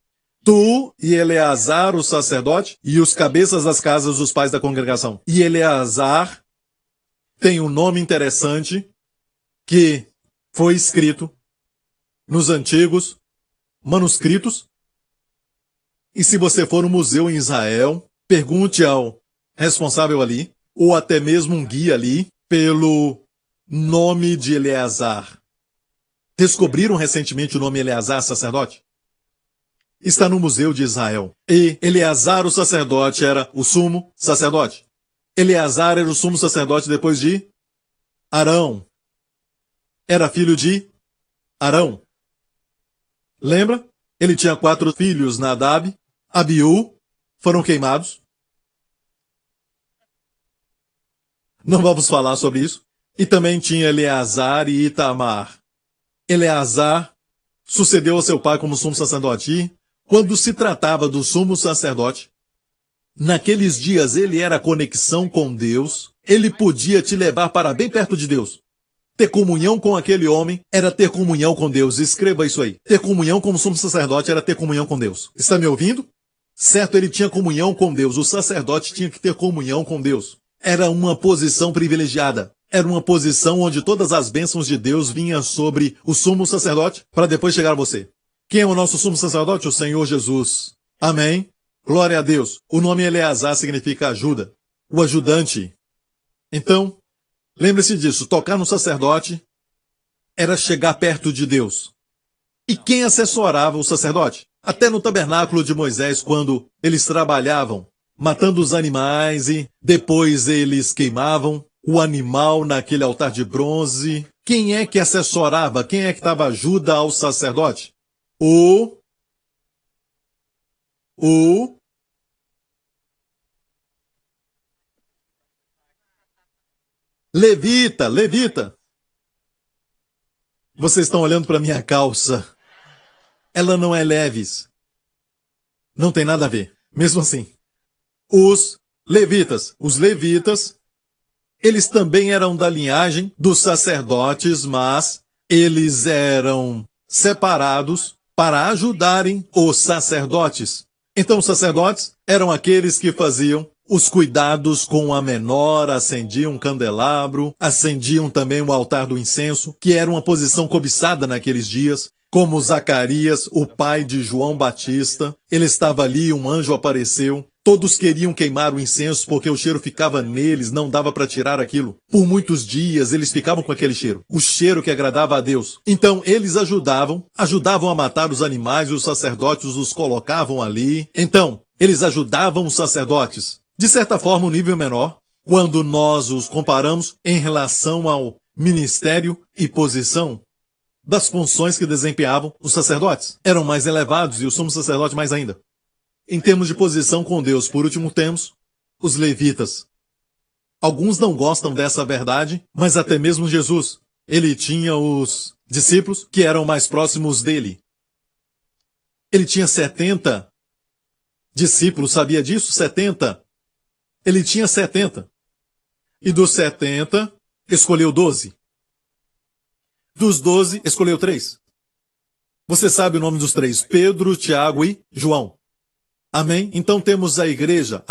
[SPEAKER 2] tu e Eleazar, o sacerdote, e os cabeças das casas dos pais da congregação. E Eleazar tem um nome interessante que foi escrito nos antigos manuscritos. E se você for no museu em Israel, pergunte ao responsável ali, ou até mesmo um guia ali, pelo nome de Eleazar. Descobriram recentemente o nome Eleazar, sacerdote? Está no Museu de Israel. E Eleazar, o sacerdote, era o sumo sacerdote. Eleazar era o sumo sacerdote depois de Arão. Era filho de Arão. Lembra? Ele tinha 4 filhos, Nadab, Abiú, foram queimados. Não vamos falar sobre isso. E também tinha Eleazar e Itamar. Eleazar sucedeu a seu pai como sumo sacerdote. E, quando se tratava do sumo sacerdote, naqueles dias ele era a conexão com Deus. Ele podia te levar para bem perto de Deus. Ter comunhão com aquele homem era ter comunhão com Deus. Escreva isso aí. Ter comunhão como sumo sacerdote era ter comunhão com Deus. Está me ouvindo? Certo, ele tinha comunhão com Deus. O sacerdote tinha que ter comunhão com Deus. Era uma posição privilegiada. Era uma posição onde todas as bênçãos de Deus vinham sobre o sumo sacerdote para depois chegar a você. Quem é o nosso sumo sacerdote? O Senhor Jesus. Amém? Glória a Deus. O nome Eleazar significa ajuda. O ajudante. Então, lembre-se disso. Tocar no sacerdote era chegar perto de Deus. E quem assessorava o sacerdote? Até no tabernáculo de Moisés, quando eles trabalhavam, matando os animais e depois eles queimavam o animal naquele altar de bronze. Quem é que assessorava? Quem é que dava ajuda ao sacerdote? O levita. Vocês estão olhando para minha calça. Ela não é leves. Não tem nada a ver. Mesmo assim. Os levitas, eles também eram da linhagem dos sacerdotes, mas eles eram separados para ajudarem os sacerdotes. Então os sacerdotes eram aqueles que faziam os cuidados com a menora, acendiam um candelabro, acendiam também o altar do incenso, que era uma posição cobiçada naqueles dias. Como Zacarias, o pai de João Batista, ele estava ali, um anjo apareceu. Todos queriam queimar o incenso porque o cheiro ficava neles, não dava para tirar aquilo. Por muitos dias eles ficavam com aquele cheiro, o cheiro que agradava a Deus. Então eles ajudavam a matar os animais e os sacerdotes os colocavam ali. Então, eles ajudavam os sacerdotes. De certa forma, um nível menor, quando nós os comparamos em relação ao ministério e posição das funções que desempenhavam os sacerdotes. Eram mais elevados e o sumo sacerdote mais ainda. Em termos de posição com Deus, por último temos os levitas. Alguns não gostam dessa verdade, mas até mesmo Jesus, ele tinha os discípulos que eram mais próximos dele. Ele tinha 70 discípulos, sabia disso? 70. Ele tinha 70. E dos 70, escolheu 12. Dos 12, escolheu 3. Você sabe o nome dos 3? Pedro, Tiago e João. Amém? Então temos a igreja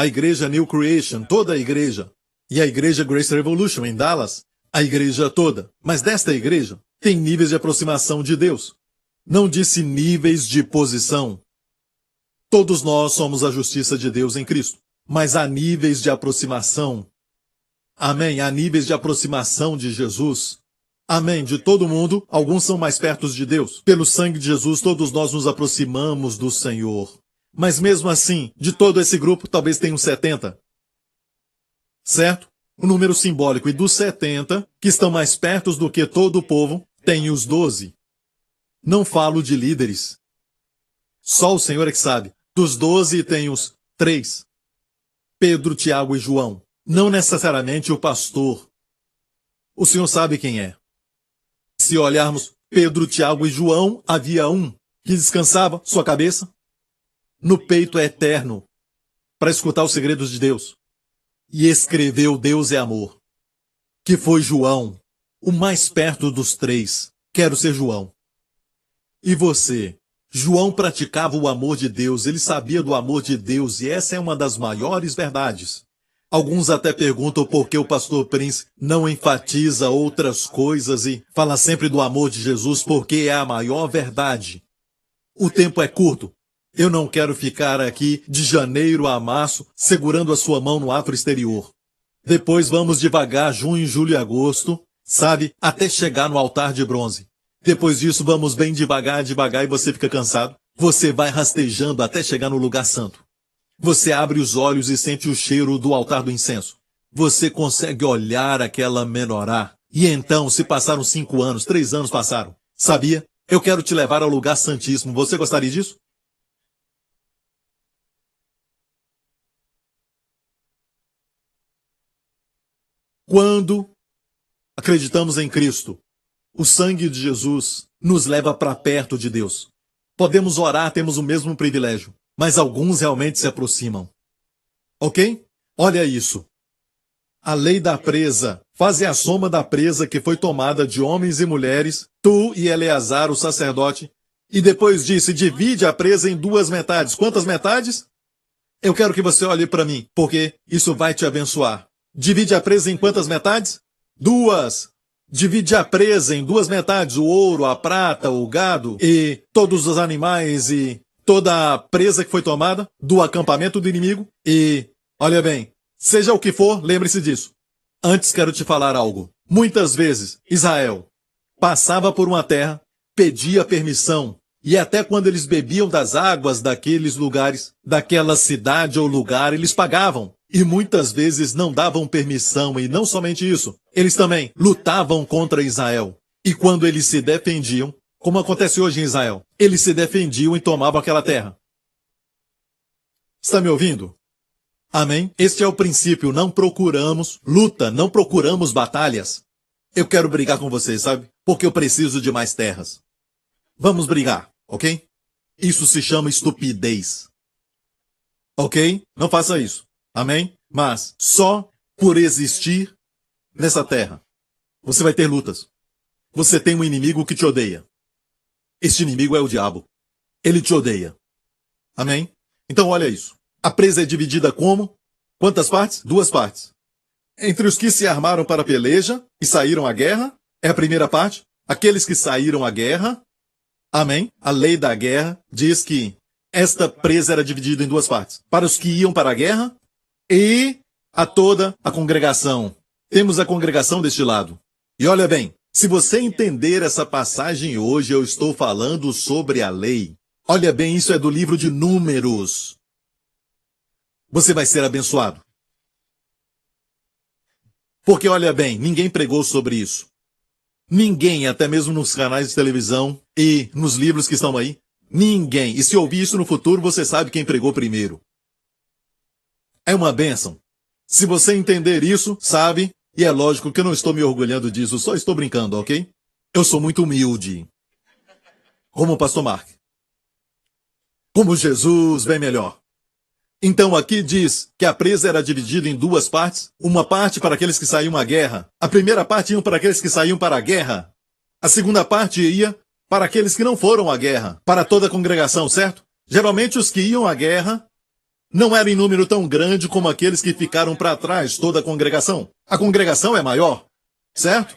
[SPEAKER 2] New Creation, toda a igreja. E a igreja Grace Revolution em Dallas, a igreja toda. Mas desta igreja tem níveis de aproximação de Deus. Não disse níveis de posição. Todos nós somos a justiça de Deus em Cristo. Mas há níveis de aproximação. Amém? Há níveis de aproximação de Jesus. Amém? De todo mundo, alguns são mais perto de Deus. Pelo sangue de Jesus, todos nós nos aproximamos do Senhor. Mas mesmo assim, de todo esse grupo, talvez tenham 70. Certo? O número simbólico. E dos 70, que estão mais perto do que todo o povo, tem os 12. Não falo de líderes. Só o Senhor é que sabe. Dos 12 tem os 3. Pedro, Tiago e João. Não necessariamente o pastor. O Senhor sabe quem é. Se olharmos Pedro, Tiago e João, havia um que descansava sua cabeça no peito eterno para escutar os segredos de Deus. E escreveu Deus é amor, que foi João, o mais perto dos 3. Quero ser João. E você? João praticava o amor de Deus, ele sabia do amor de Deus, e essa é uma das maiores verdades. Alguns até perguntam por que o pastor Prince não enfatiza outras coisas e fala sempre do amor de Jesus, porque é a maior verdade. O tempo é curto. Eu não quero ficar aqui de janeiro a março segurando a sua mão no átrio exterior. Depois vamos devagar, junho, julho e agosto, sabe, até chegar no altar de bronze. Depois disso vamos bem devagar e você fica cansado. Você vai rastejando até chegar no lugar santo. Você abre os olhos e sente o cheiro do altar do incenso. você consegue olhar aquela menorá. E então, se passaram 5 anos, 3 anos passaram. Sabia? Eu quero te levar ao lugar santíssimo. Você gostaria disso? Quando acreditamos em Cristo, o sangue de Jesus nos leva para perto de Deus. Podemos orar, temos o mesmo privilégio, mas alguns realmente se aproximam. Ok? Olha isso. A lei da presa. Faze a soma da presa que foi tomada de homens e mulheres, tu e Eleazar, o sacerdote, e depois disse, divide a presa em 2 metades. Quantas metades? Eu quero que você olhe para mim, porque isso vai te abençoar. Divide a presa em quantas metades? 2. Divide a presa em 2 metades, o ouro, a prata, o gado e todos os animais e toda a presa que foi tomada do acampamento do inimigo. E, olha bem, seja o que for, lembre-se disso. Antes quero te falar algo. Muitas vezes, Israel passava por uma terra, pedia permissão, e até quando eles bebiam das águas daqueles lugares, daquela cidade ou lugar, eles pagavam. E muitas vezes não davam permissão, e não somente isso, eles também lutavam contra Israel. E quando eles se defendiam, como acontece hoje em Israel, eles se defendiam e tomavam aquela terra. Está me ouvindo? Amém? Este é o princípio, não procuramos luta, não procuramos batalhas. Eu quero brigar com vocês, sabe? Porque eu preciso de mais terras. Vamos brigar, ok? Isso se chama estupidez. Ok? Não faça isso. Amém? Mas só por existir nessa terra, você vai ter lutas. Você tem um inimigo que te odeia. Este inimigo é o diabo. Ele te odeia. Amém? Então olha isso. A presa é dividida como? Quantas partes? 2 partes. Entre os que se armaram para a peleja e saíram à guerra, é a primeira parte. Aqueles que saíram à guerra. Amém? A lei da guerra diz que esta presa era dividida em 2 partes. Para os que iam para a guerra e a toda a congregação. Temos a congregação deste lado. E olha bem, se você entender essa passagem hoje, eu estou falando sobre a lei. Olha bem, isso é do livro de Números. Você vai ser abençoado. Porque olha bem, ninguém pregou sobre isso. Ninguém, até mesmo nos canais de televisão e nos livros que estão aí. Ninguém. E se ouvir isso no futuro, você sabe quem pregou primeiro. É uma bênção. Se você entender isso, sabe, e é lógico que eu não estou me orgulhando disso, só estou brincando, ok? Eu sou muito humilde. Como o pastor Mark. Como Jesus, bem melhor. Então aqui diz que a presa era dividida em 2 partes, uma parte para aqueles que saíam à guerra. A primeira parte ia para aqueles que saíam para a guerra. A segunda parte ia para aqueles que não foram à guerra, para toda a congregação, certo? Geralmente os que iam à guerra não eram em número tão grande como aqueles que ficaram para trás, toda a congregação. A congregação é maior, certo?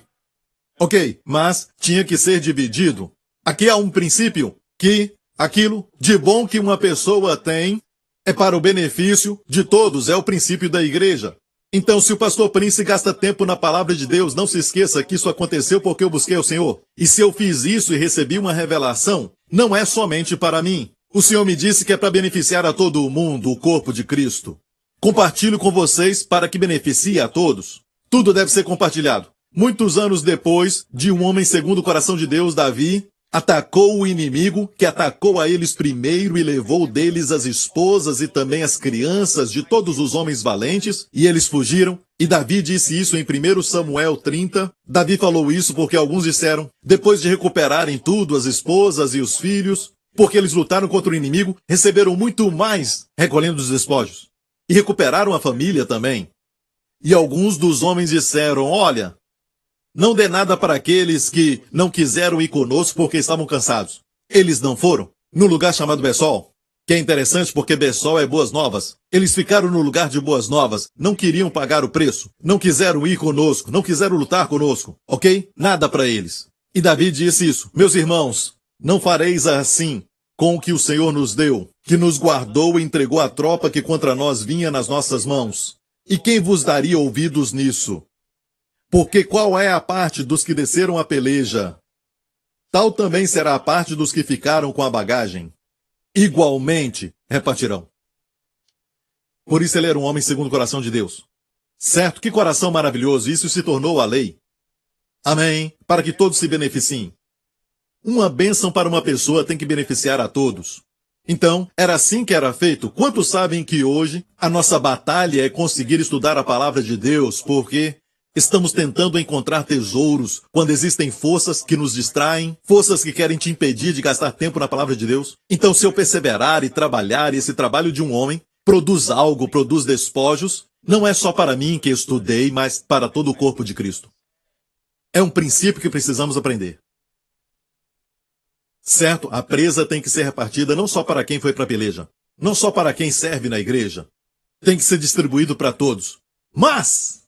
[SPEAKER 2] Ok, mas tinha que ser dividido. Aqui há um princípio que aquilo de bom que uma pessoa tem é para o benefício de todos, é o princípio da igreja. Então, se o pastor Prince gasta tempo na palavra de Deus, não se esqueça que isso aconteceu porque eu busquei o Senhor. E se eu fiz isso e recebi uma revelação, não é somente para mim. O Senhor me disse que é para beneficiar a todo o mundo, o corpo de Cristo. Compartilho com vocês para que beneficie a todos. Tudo deve ser compartilhado. Muitos anos depois de um homem segundo o coração de Deus, Davi, atacou o inimigo, que atacou a eles primeiro e levou deles as esposas e também as crianças de todos os homens valentes, e eles fugiram. E Davi disse isso em 1 Samuel 30. Davi falou isso porque alguns disseram, depois de recuperarem tudo, as esposas e os filhos, porque eles lutaram contra o inimigo, receberam muito mais recolhendo os despojos. E recuperaram a família também. E alguns dos homens disseram, olha, não dê nada para aqueles que não quiseram ir conosco porque estavam cansados. Eles não foram. No lugar chamado Bessol. Que é interessante porque Bessol é Boas Novas. Eles ficaram no lugar de Boas Novas. Não queriam pagar o preço. Não quiseram ir conosco. Não quiseram lutar conosco. Ok? Nada para eles. E Davi disse isso. Meus irmãos, não fareis assim com o que o Senhor nos deu, que nos guardou e entregou a tropa que contra nós vinha nas nossas mãos. E quem vos daria ouvidos nisso? Porque qual é a parte dos que desceram a peleja? Tal também será a parte dos que ficaram com a bagagem. Igualmente repartirão. Por isso ele era um homem segundo o coração de Deus. Certo? Que coração maravilhoso. Isso se tornou a lei. Amém. Para que todos se beneficiem. Uma bênção para uma pessoa tem que beneficiar a todos. Então, era assim que era feito. Quantos sabem que hoje a nossa batalha é conseguir estudar a palavra de Deus, porque estamos tentando encontrar tesouros quando existem forças que nos distraem, forças que querem te impedir de gastar tempo na palavra de Deus? Então, se eu perseverar e trabalhar, e esse trabalho de um homem produz algo, produz despojos, não é só para mim que estudei, mas para todo o corpo de Cristo. É um princípio que precisamos aprender. Certo, a presa tem que ser repartida não só para quem foi para a peleja, não só para quem serve na igreja. Tem que ser distribuído para todos. Mas,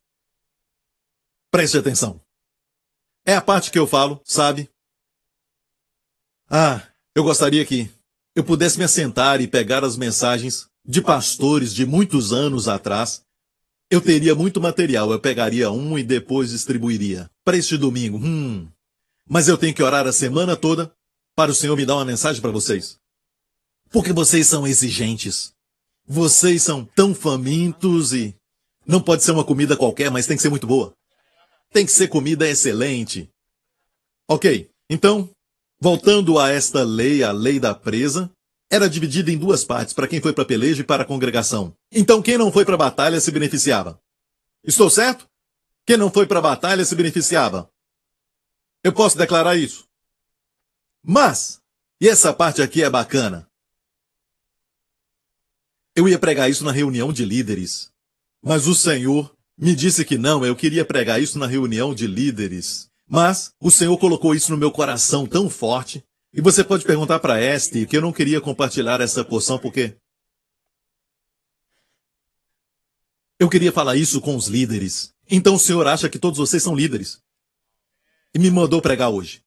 [SPEAKER 2] preste atenção. É a parte que eu falo, sabe? Eu gostaria que eu pudesse me assentar e pegar as mensagens de pastores de muitos anos atrás. Eu teria muito material, eu pegaria um e depois distribuiria. Para este domingo, mas eu tenho que orar a semana toda para o Senhor me dar uma mensagem para vocês. Porque vocês são exigentes. Vocês são tão famintos e não pode ser uma comida qualquer, mas tem que ser muito boa. Tem que ser comida excelente. Ok, então, voltando a esta lei, a lei da presa, era dividida em duas partes, para quem foi para a peleja e para a congregação. Então, quem não foi para a batalha se beneficiava. Estou certo? Quem não foi para a batalha se beneficiava. Eu posso declarar isso. Mas, e essa parte aqui é bacana. Eu ia pregar isso na reunião de líderes, mas o Senhor me disse que não, eu queria pregar isso na reunião de líderes. Mas o Senhor colocou isso no meu coração tão forte. E você pode perguntar para Este que eu não queria compartilhar essa porção porque eu queria falar isso com os líderes. Então o Senhor acha que todos vocês são líderes. E me mandou pregar hoje.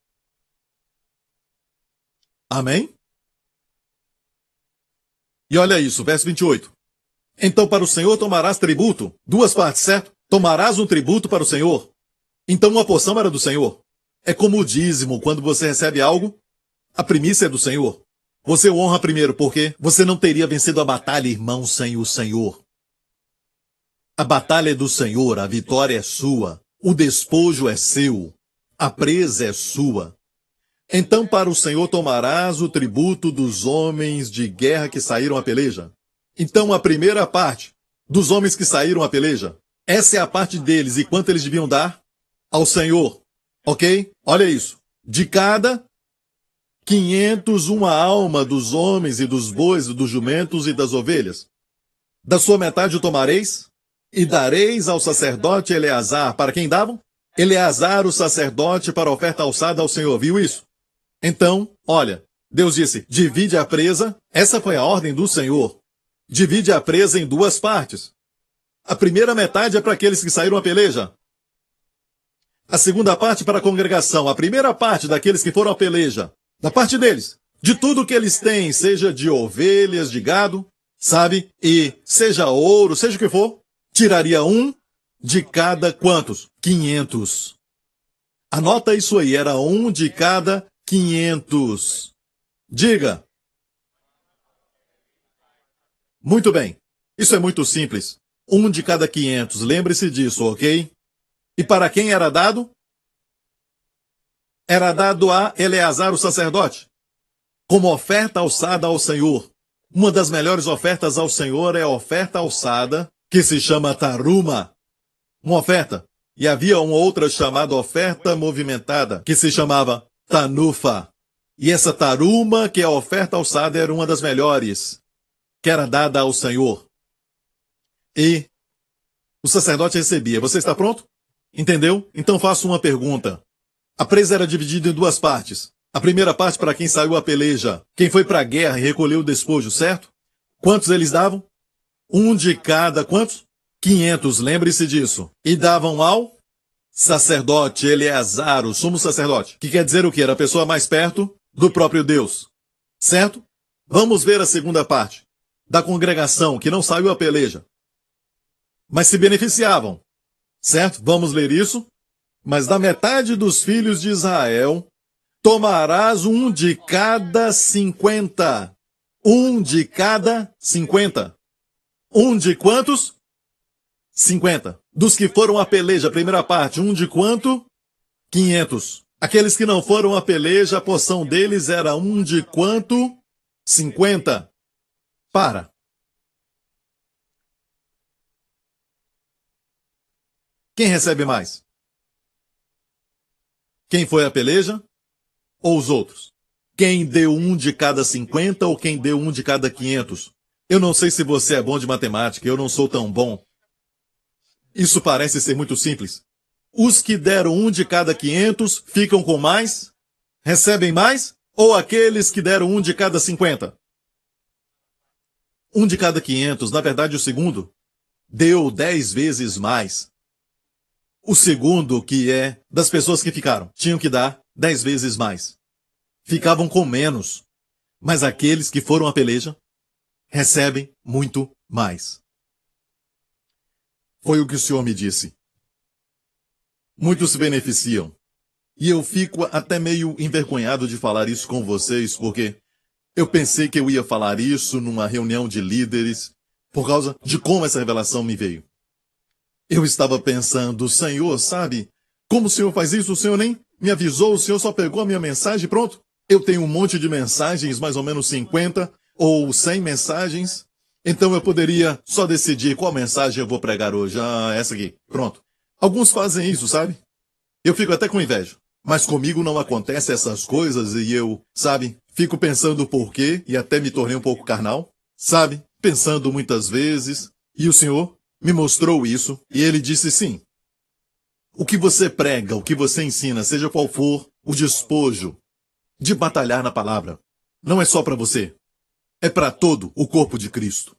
[SPEAKER 2] Amém? E olha isso, verso 28. Então para o Senhor tomarás tributo. Duas partes, certo? Tomarás um tributo para o Senhor. Então uma porção era do Senhor. É como o dízimo, quando você recebe algo, a primícia é do Senhor. Você o honra primeiro, porque você não teria vencido a batalha, irmão, sem o Senhor. A batalha é do Senhor, a vitória é sua, o despojo é seu, a presa é sua. Então para o Senhor tomarás o tributo dos homens de guerra que saíram à peleja. Então a primeira parte dos homens que saíram à peleja, essa é a parte deles, e quanto eles deviam dar? Ao Senhor. Ok? Olha isso. De cada 500, uma alma dos homens e dos bois, e dos jumentos e das ovelhas. Da sua metade o tomareis, e dareis ao sacerdote Eleazar. Para quem davam? Eleazar, o sacerdote, para a oferta alçada ao Senhor. Viu isso? Então, olha, Deus disse, divide a presa. Essa foi a ordem do Senhor. Divide a presa em duas partes. A primeira metade é para aqueles que saíram à peleja. A segunda parte para a congregação. A primeira parte daqueles que foram à peleja. Da parte deles. De tudo que eles têm, seja de ovelhas, de gado, sabe? E seja ouro, seja o que for, tiraria um de cada quantos? 500. Anota isso aí, era um de cada 500. Diga. Muito bem. Isso é muito simples. Um de cada 500. Lembre-se disso, ok? E para quem era dado? Era dado a Eleazar, o sacerdote, como oferta alçada ao Senhor. Uma das melhores ofertas ao Senhor é a oferta alçada, que se chama taruma. Uma oferta. E havia uma outra chamada oferta movimentada, que se chamava tanufa. E essa taruma, que é a oferta alçada, era uma das melhores, que era dada ao Senhor. E o sacerdote recebia. Você está pronto? Entendeu? Então faço uma pergunta. A presa era dividida em duas partes. A primeira parte para quem saiu à peleja, quem foi para a guerra e recolheu o despojo, certo? Quantos eles davam? Um de cada, quantos? 500, lembre-se disso. E davam ao sacerdote Eleazar, o sumo sacerdote. Que quer dizer o quê? Era a pessoa mais perto do próprio Deus. Certo? Vamos ver a segunda parte. Da congregação, que não saiu à peleja, mas se beneficiavam. Certo? Vamos ler isso. Mas da metade dos filhos de Israel, tomarás um de cada 50. Um de cada 50. Um de quantos? 50. Dos que foram à peleja, primeira parte, um de quanto? 500. Aqueles que não foram à peleja, a porção deles era um de quanto? 50. Para. Quem recebe mais? Quem foi à peleja? Ou os outros? Quem deu um de cada 50 ou quem deu um de cada 500? Eu não sei se você é bom de matemática, eu não sou tão bom. Isso parece ser muito simples. Os que deram um de cada 500 ficam com mais? Recebem mais? Ou aqueles que deram um de cada 50? Um de cada 500, na verdade o segundo, deu 10 vezes mais. O segundo, que é das pessoas que ficaram, tinham que dar 10 vezes mais. Ficavam com menos. Mas aqueles que foram à peleja recebem muito mais. Foi o que o Senhor me disse. Muitos se beneficiam. E eu fico até meio envergonhado de falar isso com vocês, porque eu pensei que eu ia falar isso numa reunião de líderes, por causa de como essa revelação me veio. Eu estava pensando, Senhor, sabe, como o Senhor faz isso? O Senhor nem me avisou, o Senhor só pegou a minha mensagem e pronto. Eu tenho um monte de mensagens, mais ou menos 50 ou 100 mensagens, então eu poderia só decidir qual mensagem eu vou pregar hoje. Ah, essa aqui, pronto. Alguns fazem isso, sabe? Eu fico até com inveja. Mas comigo não acontece essas coisas e eu, sabe, fico pensando por quê e até me tornei um pouco carnal, sabe? Pensando muitas vezes. E o Senhor me mostrou isso e Ele disse sim. O que você prega, o que você ensina, seja qual for o despojo de batalhar na palavra, não é só para você. É para todo o corpo de Cristo.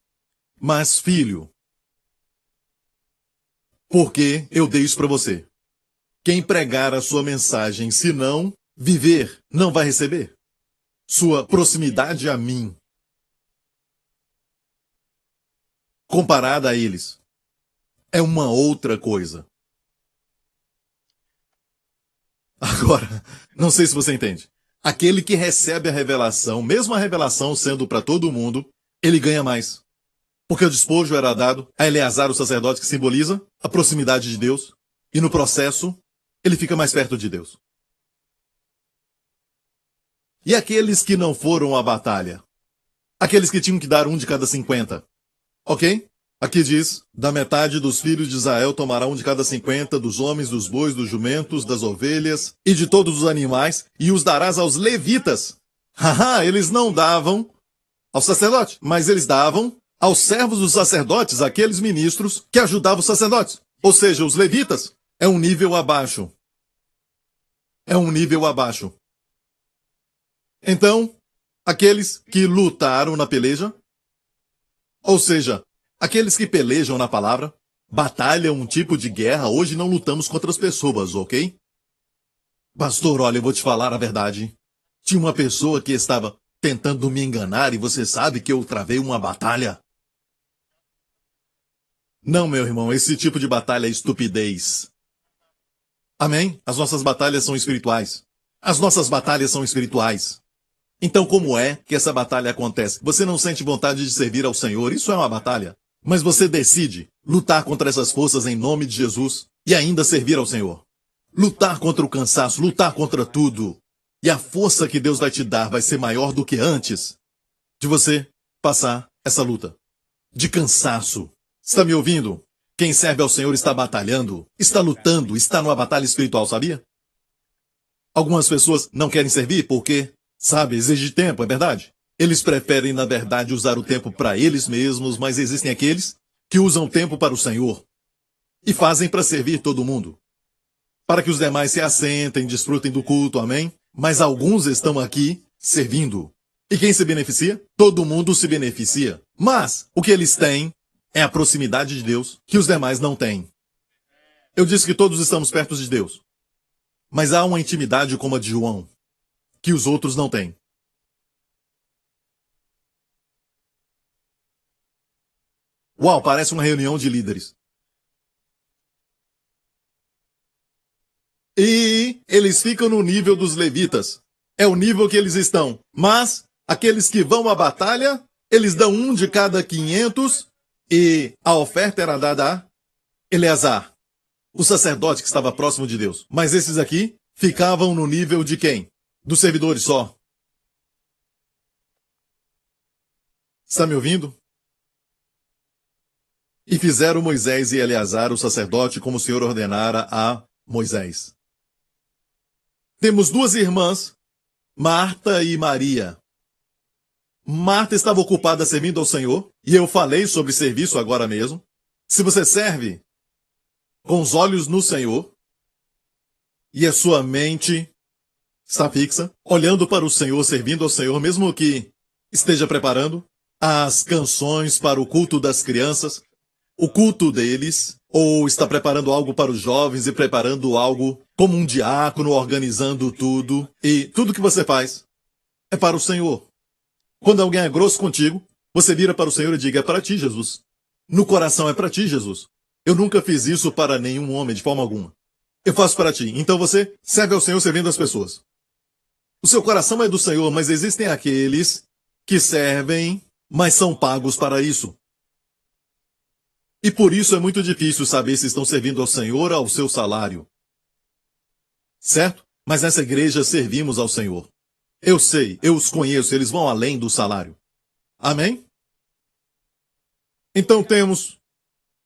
[SPEAKER 2] Mas, filho, por que eu dei isso para você? Quem pregar a sua mensagem, se não viver, não vai receber. Sua proximidade a mim, comparada a eles, é uma outra coisa. Agora, não sei se você entende. Aquele que recebe a revelação, mesmo a revelação sendo para todo mundo, ele ganha mais. Porque o despojo era dado a Eleazar, o sacerdote, que simboliza a proximidade de Deus, e no processo, ele fica mais perto de Deus. E aqueles que não foram à batalha? Aqueles que tinham que dar um de cada 50. Ok? Aqui diz, da metade dos filhos de Israel tomará um de cada 50, dos homens, dos bois, dos jumentos, das ovelhas e de todos os animais, e os darás aos levitas. Haha, eles não davam ao sacerdote, mas eles davam aos servos dos sacerdotes, aqueles ministros que ajudavam os sacerdotes. Ou seja, os levitas é um nível abaixo. É um nível abaixo. Então, aqueles que lutaram na peleja, ou seja, aqueles que pelejam na palavra, batalham um tipo de guerra, hoje não lutamos contra as pessoas, ok? Pastor, olha, eu vou te falar a verdade. Tinha uma pessoa que estava tentando me enganar e você sabe que eu travei uma batalha. Não, meu irmão, esse tipo de batalha é estupidez. Amém? As nossas batalhas são espirituais. As nossas batalhas são espirituais. Então como é que essa batalha acontece? Você não sente vontade de servir ao Senhor, isso é uma batalha. Mas você decide lutar contra essas forças em nome de Jesus e ainda servir ao Senhor. Lutar contra o cansaço, lutar contra tudo. E a força que Deus vai te dar vai ser maior do que antes de você passar essa luta. De cansaço. Está me ouvindo? Quem serve ao Senhor está batalhando, está lutando, está numa batalha espiritual, sabia? Algumas pessoas não querem servir porque, sabe, exige tempo, é verdade? Eles preferem, na verdade, usar o tempo para eles mesmos, mas existem aqueles que usam o tempo para o Senhor e fazem para servir todo mundo. Para que os demais se assentem, desfrutem do culto, amém? Mas alguns estão aqui servindo. E quem se beneficia? Todo mundo se beneficia. Mas o que eles têm é a proximidade de Deus que os demais não têm. Eu disse que todos estamos perto de Deus. Mas há uma intimidade como a de João, que os outros não têm. Uau, parece uma reunião de líderes. E eles ficam no nível dos levitas. É o nível que eles estão. Mas aqueles que vão à batalha, eles dão um de cada 500 e a oferta era dada a Eleazar, o sacerdote que estava próximo de Deus. Mas esses aqui ficavam no nível de quem? Dos servidores só. Está me ouvindo? E fizeram Moisés e Eleazar, o sacerdote, como o Senhor ordenara a Moisés. Temos duas irmãs, Marta e Maria. Marta estava ocupada servindo ao Senhor, e eu falei sobre serviço agora mesmo. Se você serve com os olhos no Senhor, e a sua mente está fixa, olhando para o Senhor, servindo ao Senhor, mesmo que esteja preparando as canções para o culto das crianças, o culto deles, ou está preparando algo para os jovens e preparando algo como um diácono, organizando tudo, e tudo que você faz é para o Senhor. Quando alguém é grosso contigo, você vira para o Senhor e diga, é para ti, Jesus. No coração é para ti, Jesus. Eu nunca fiz isso para nenhum homem, de forma alguma. Eu faço para ti. Então você serve ao Senhor servindo as pessoas. O seu coração é do Senhor, mas existem aqueles que servem, mas são pagos para isso. E por isso é muito difícil saber se estão servindo ao Senhor ou ao seu salário. Certo? Mas nessa igreja servimos ao Senhor. Eu sei, eu os conheço, eles vão além do salário. Amém? Então temos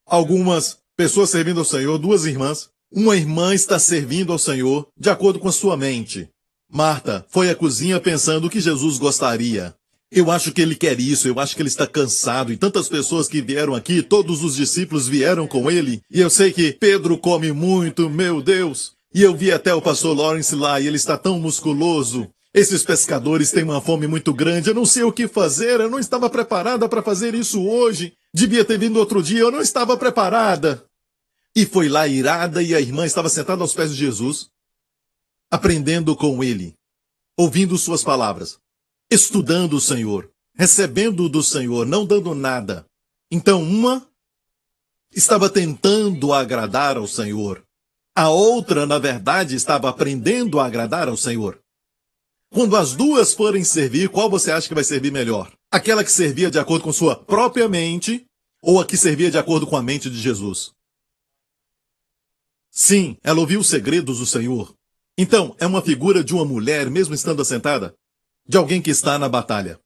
[SPEAKER 2] algumas pessoas servindo ao Senhor, duas irmãs. Uma irmã está servindo ao Senhor de acordo com a sua mente. Marta foi à cozinha pensando o que Jesus gostaria. Eu acho que ele quer isso, eu acho que ele está cansado. E tantas pessoas que vieram aqui, todos os discípulos vieram com ele. E eu sei que Pedro come muito, meu Deus. E eu vi até o pastor Lawrence lá e ele está tão musculoso. Esses pescadores têm uma fome muito grande, eu não sei o que fazer, eu não estava preparada para fazer isso hoje. Devia ter vindo outro dia, eu não estava preparada. E foi lá irada e a irmã estava sentada aos pés de Jesus, aprendendo com ele, ouvindo suas palavras, estudando o Senhor, recebendo do Senhor, não dando nada. Então uma estava tentando agradar ao Senhor. A outra, na verdade, estava aprendendo a agradar ao Senhor. Quando as duas forem servir, qual você acha que vai servir melhor? Aquela que servia de acordo com sua própria mente ou a que servia de acordo com a mente de Jesus? Sim, ela ouviu os segredos do Senhor. Então, é uma figura de uma mulher, mesmo estando assentada, de alguém que está na batalha.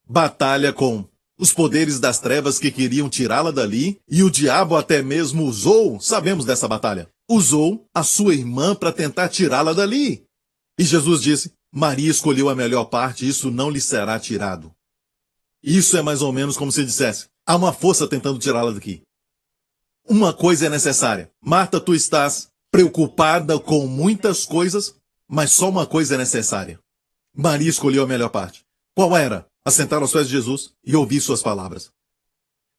[SPEAKER 2] Batalha com os poderes das trevas que queriam tirá-la dali, e o diabo até mesmo usou, sabemos dessa batalha, usou a sua irmã para tentar tirá-la dali. E Jesus disse, Maria escolheu a melhor parte, isso não lhe será tirado. Isso é mais ou menos como se dissesse, há uma força tentando tirá-la daqui. Uma coisa é necessária. Marta, tu estás preocupada com muitas coisas, mas só uma coisa é necessária. Maria escolheu a melhor parte. Qual era? Assentar aos pés de Jesus e ouvir suas palavras.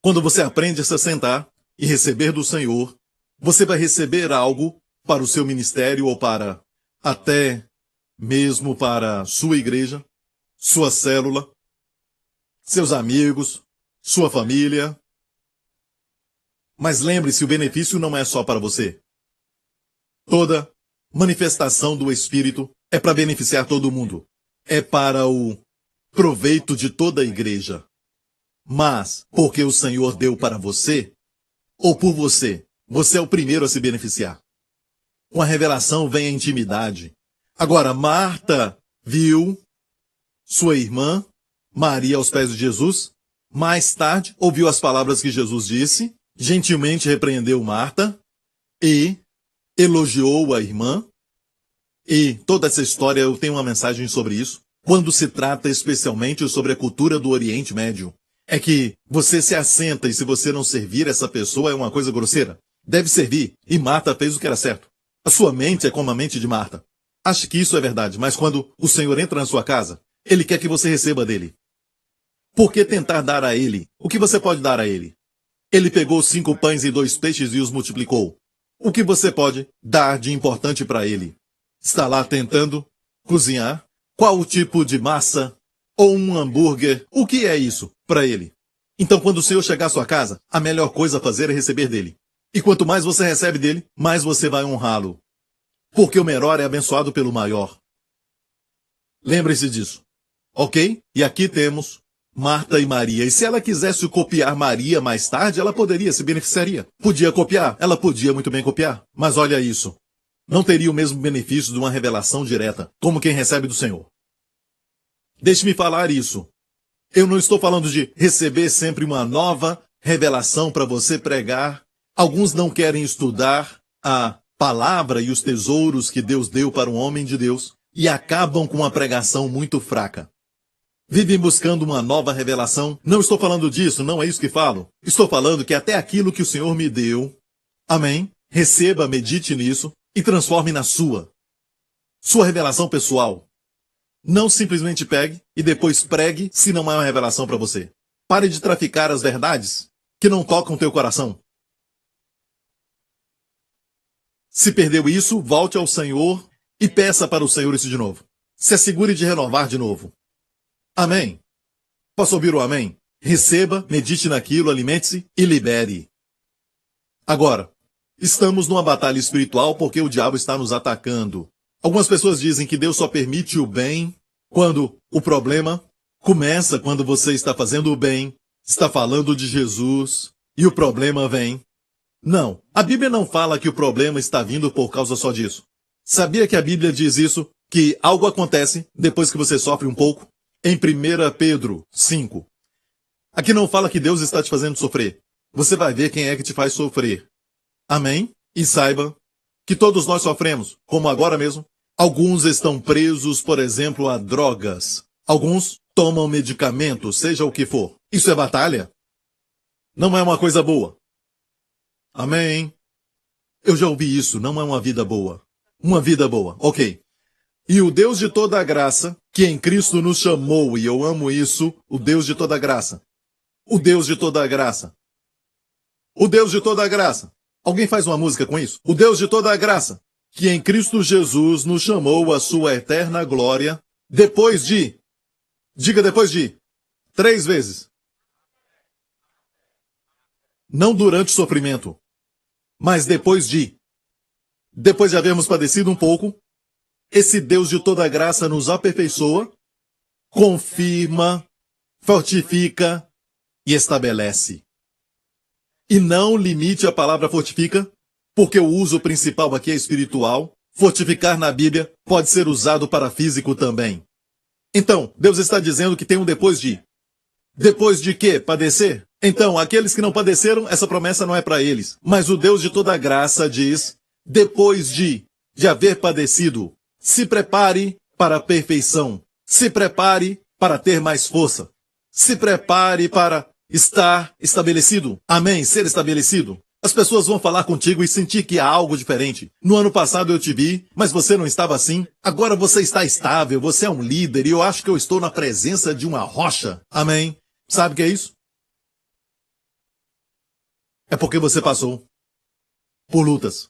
[SPEAKER 2] Quando você aprende a se sentar e receber do Senhor, você vai receber algo para o seu ministério ou para até mesmo para sua igreja, sua célula, seus amigos, sua família. Mas lembre-se, o benefício não é só para você. Toda manifestação do Espírito é para beneficiar todo mundo. É para o proveito de toda a igreja. Mas, porque o Senhor deu para você, ou por você, você é o primeiro a se beneficiar. Com a revelação vem a intimidade. Agora, Marta viu sua irmã, Maria, aos pés de Jesus. Mais tarde, ouviu as palavras que Jesus disse, gentilmente repreendeu Marta e elogiou a irmã. E toda essa história, eu tenho uma mensagem sobre isso, quando se trata especialmente sobre a cultura do Oriente Médio. É que você se assenta e se você não servir essa pessoa é uma coisa grosseira. Deve servir. E Marta fez o que era certo. A sua mente é como a mente de Marta. Acho que isso é verdade, mas quando o Senhor entra na sua casa, Ele quer que você receba dele. Por que tentar dar a Ele? O que você pode dar a Ele? Ele pegou 5 pães e 2 peixes e os multiplicou. O que você pode dar de importante para Ele? Está lá tentando cozinhar? Qual o tipo de massa? Ou um hambúrguer? O que é isso para Ele? Então, quando o Senhor chegar à sua casa, a melhor coisa a fazer é receber dele. E quanto mais você recebe dele, mais você vai honrá-lo. Porque o menor é abençoado pelo maior. Lembre-se disso. Ok? E aqui temos Marta e Maria. E se ela quisesse copiar Maria mais tarde, ela poderia, se beneficiaria. Podia copiar? Ela podia muito bem copiar. Mas olha isso. Não teria o mesmo benefício de uma revelação direta, como quem recebe do Senhor. Deixe-me falar isso. Eu não estou falando de receber sempre uma nova revelação para você pregar. Alguns não querem estudar a palavra e os tesouros que Deus deu para um homem de Deus e acabam com uma pregação muito fraca. Vivem buscando uma nova revelação. Não estou falando disso, não é isso que falo. Estou falando que até aquilo que o Senhor me deu, amém, receba, medite nisso e transforme na sua revelação pessoal. Não simplesmente pegue e depois pregue se não é uma revelação para você. Pare de traficar as verdades que não tocam teu coração. Se perdeu isso, volte ao Senhor e peça para o Senhor isso de novo. Se assegure de renovar de novo. Amém. Posso ouvir o amém? Receba, medite naquilo, alimente-se e libere. Agora, estamos numa batalha espiritual porque o diabo está nos atacando. Algumas pessoas dizem que Deus só permite o bem quando o problema começa, quando você está fazendo o bem, está falando de Jesus e o problema vem. Não, a Bíblia não fala que o problema está vindo por causa só disso. Sabia que a Bíblia diz isso? Que algo acontece depois que você sofre um pouco? Em 1 Pedro 5. Aqui não fala que Deus está te fazendo sofrer. Você vai ver quem é que te faz sofrer. Amém? E saiba que todos nós sofremos, como agora mesmo. Alguns estão presos, por exemplo, a drogas. Alguns tomam medicamentos, seja o que for. Isso é batalha? Não é uma coisa boa. Amém? Eu já ouvi isso, não é uma vida boa. Uma vida boa, ok. E o Deus de toda a graça, que em Cristo nos chamou, e eu amo isso, o Deus de toda a graça. O Deus de toda a graça. O Deus de toda a graça. Alguém faz uma música com isso? O Deus de toda a graça, que em Cristo Jesus nos chamou à sua eterna glória, depois de, diga depois de, 3 vezes. Não durante o sofrimento, mas depois de havermos padecido um pouco, esse Deus de toda a graça nos aperfeiçoa, confirma, fortifica e estabelece. E não limite a palavra fortifica, porque o uso principal aqui é espiritual. Fortificar na Bíblia pode ser usado para físico também. Então, Deus está dizendo que tem um depois de. Depois de quê? Padecer? Então, aqueles que não padeceram, essa promessa não é para eles. Mas o Deus de toda a graça diz, depois de haver padecido, se prepare para a perfeição. Se prepare para ter mais força. Se prepare para estar estabelecido. Amém? Ser estabelecido. As pessoas vão falar contigo e sentir que há algo diferente. No ano passado eu te vi, mas você não estava assim. Agora você está estável, você é um líder e eu acho que eu estou na presença de uma rocha. Amém? Sabe o que é isso? É porque você passou por lutas.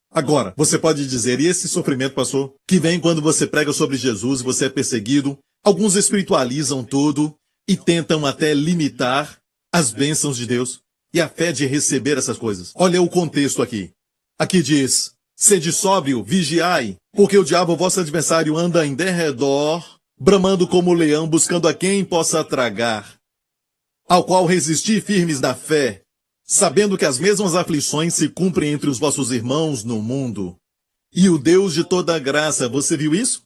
[SPEAKER 2] Agora, você pode dizer, e esse sofrimento passou? Que vem quando você prega sobre Jesus e você é perseguido. Alguns espiritualizam tudo e tentam até limitar as bênçãos de Deus e a fé de receber essas coisas. Olha o contexto aqui. Aqui diz, sede sóbrio, vigiai, porque o diabo, vosso adversário, anda em derredor, bramando como leão, buscando a quem possa tragar, ao qual resisti firmes na fé, sabendo que as mesmas aflições se cumprem entre os vossos irmãos no mundo. E o Deus de toda a graça, você viu isso?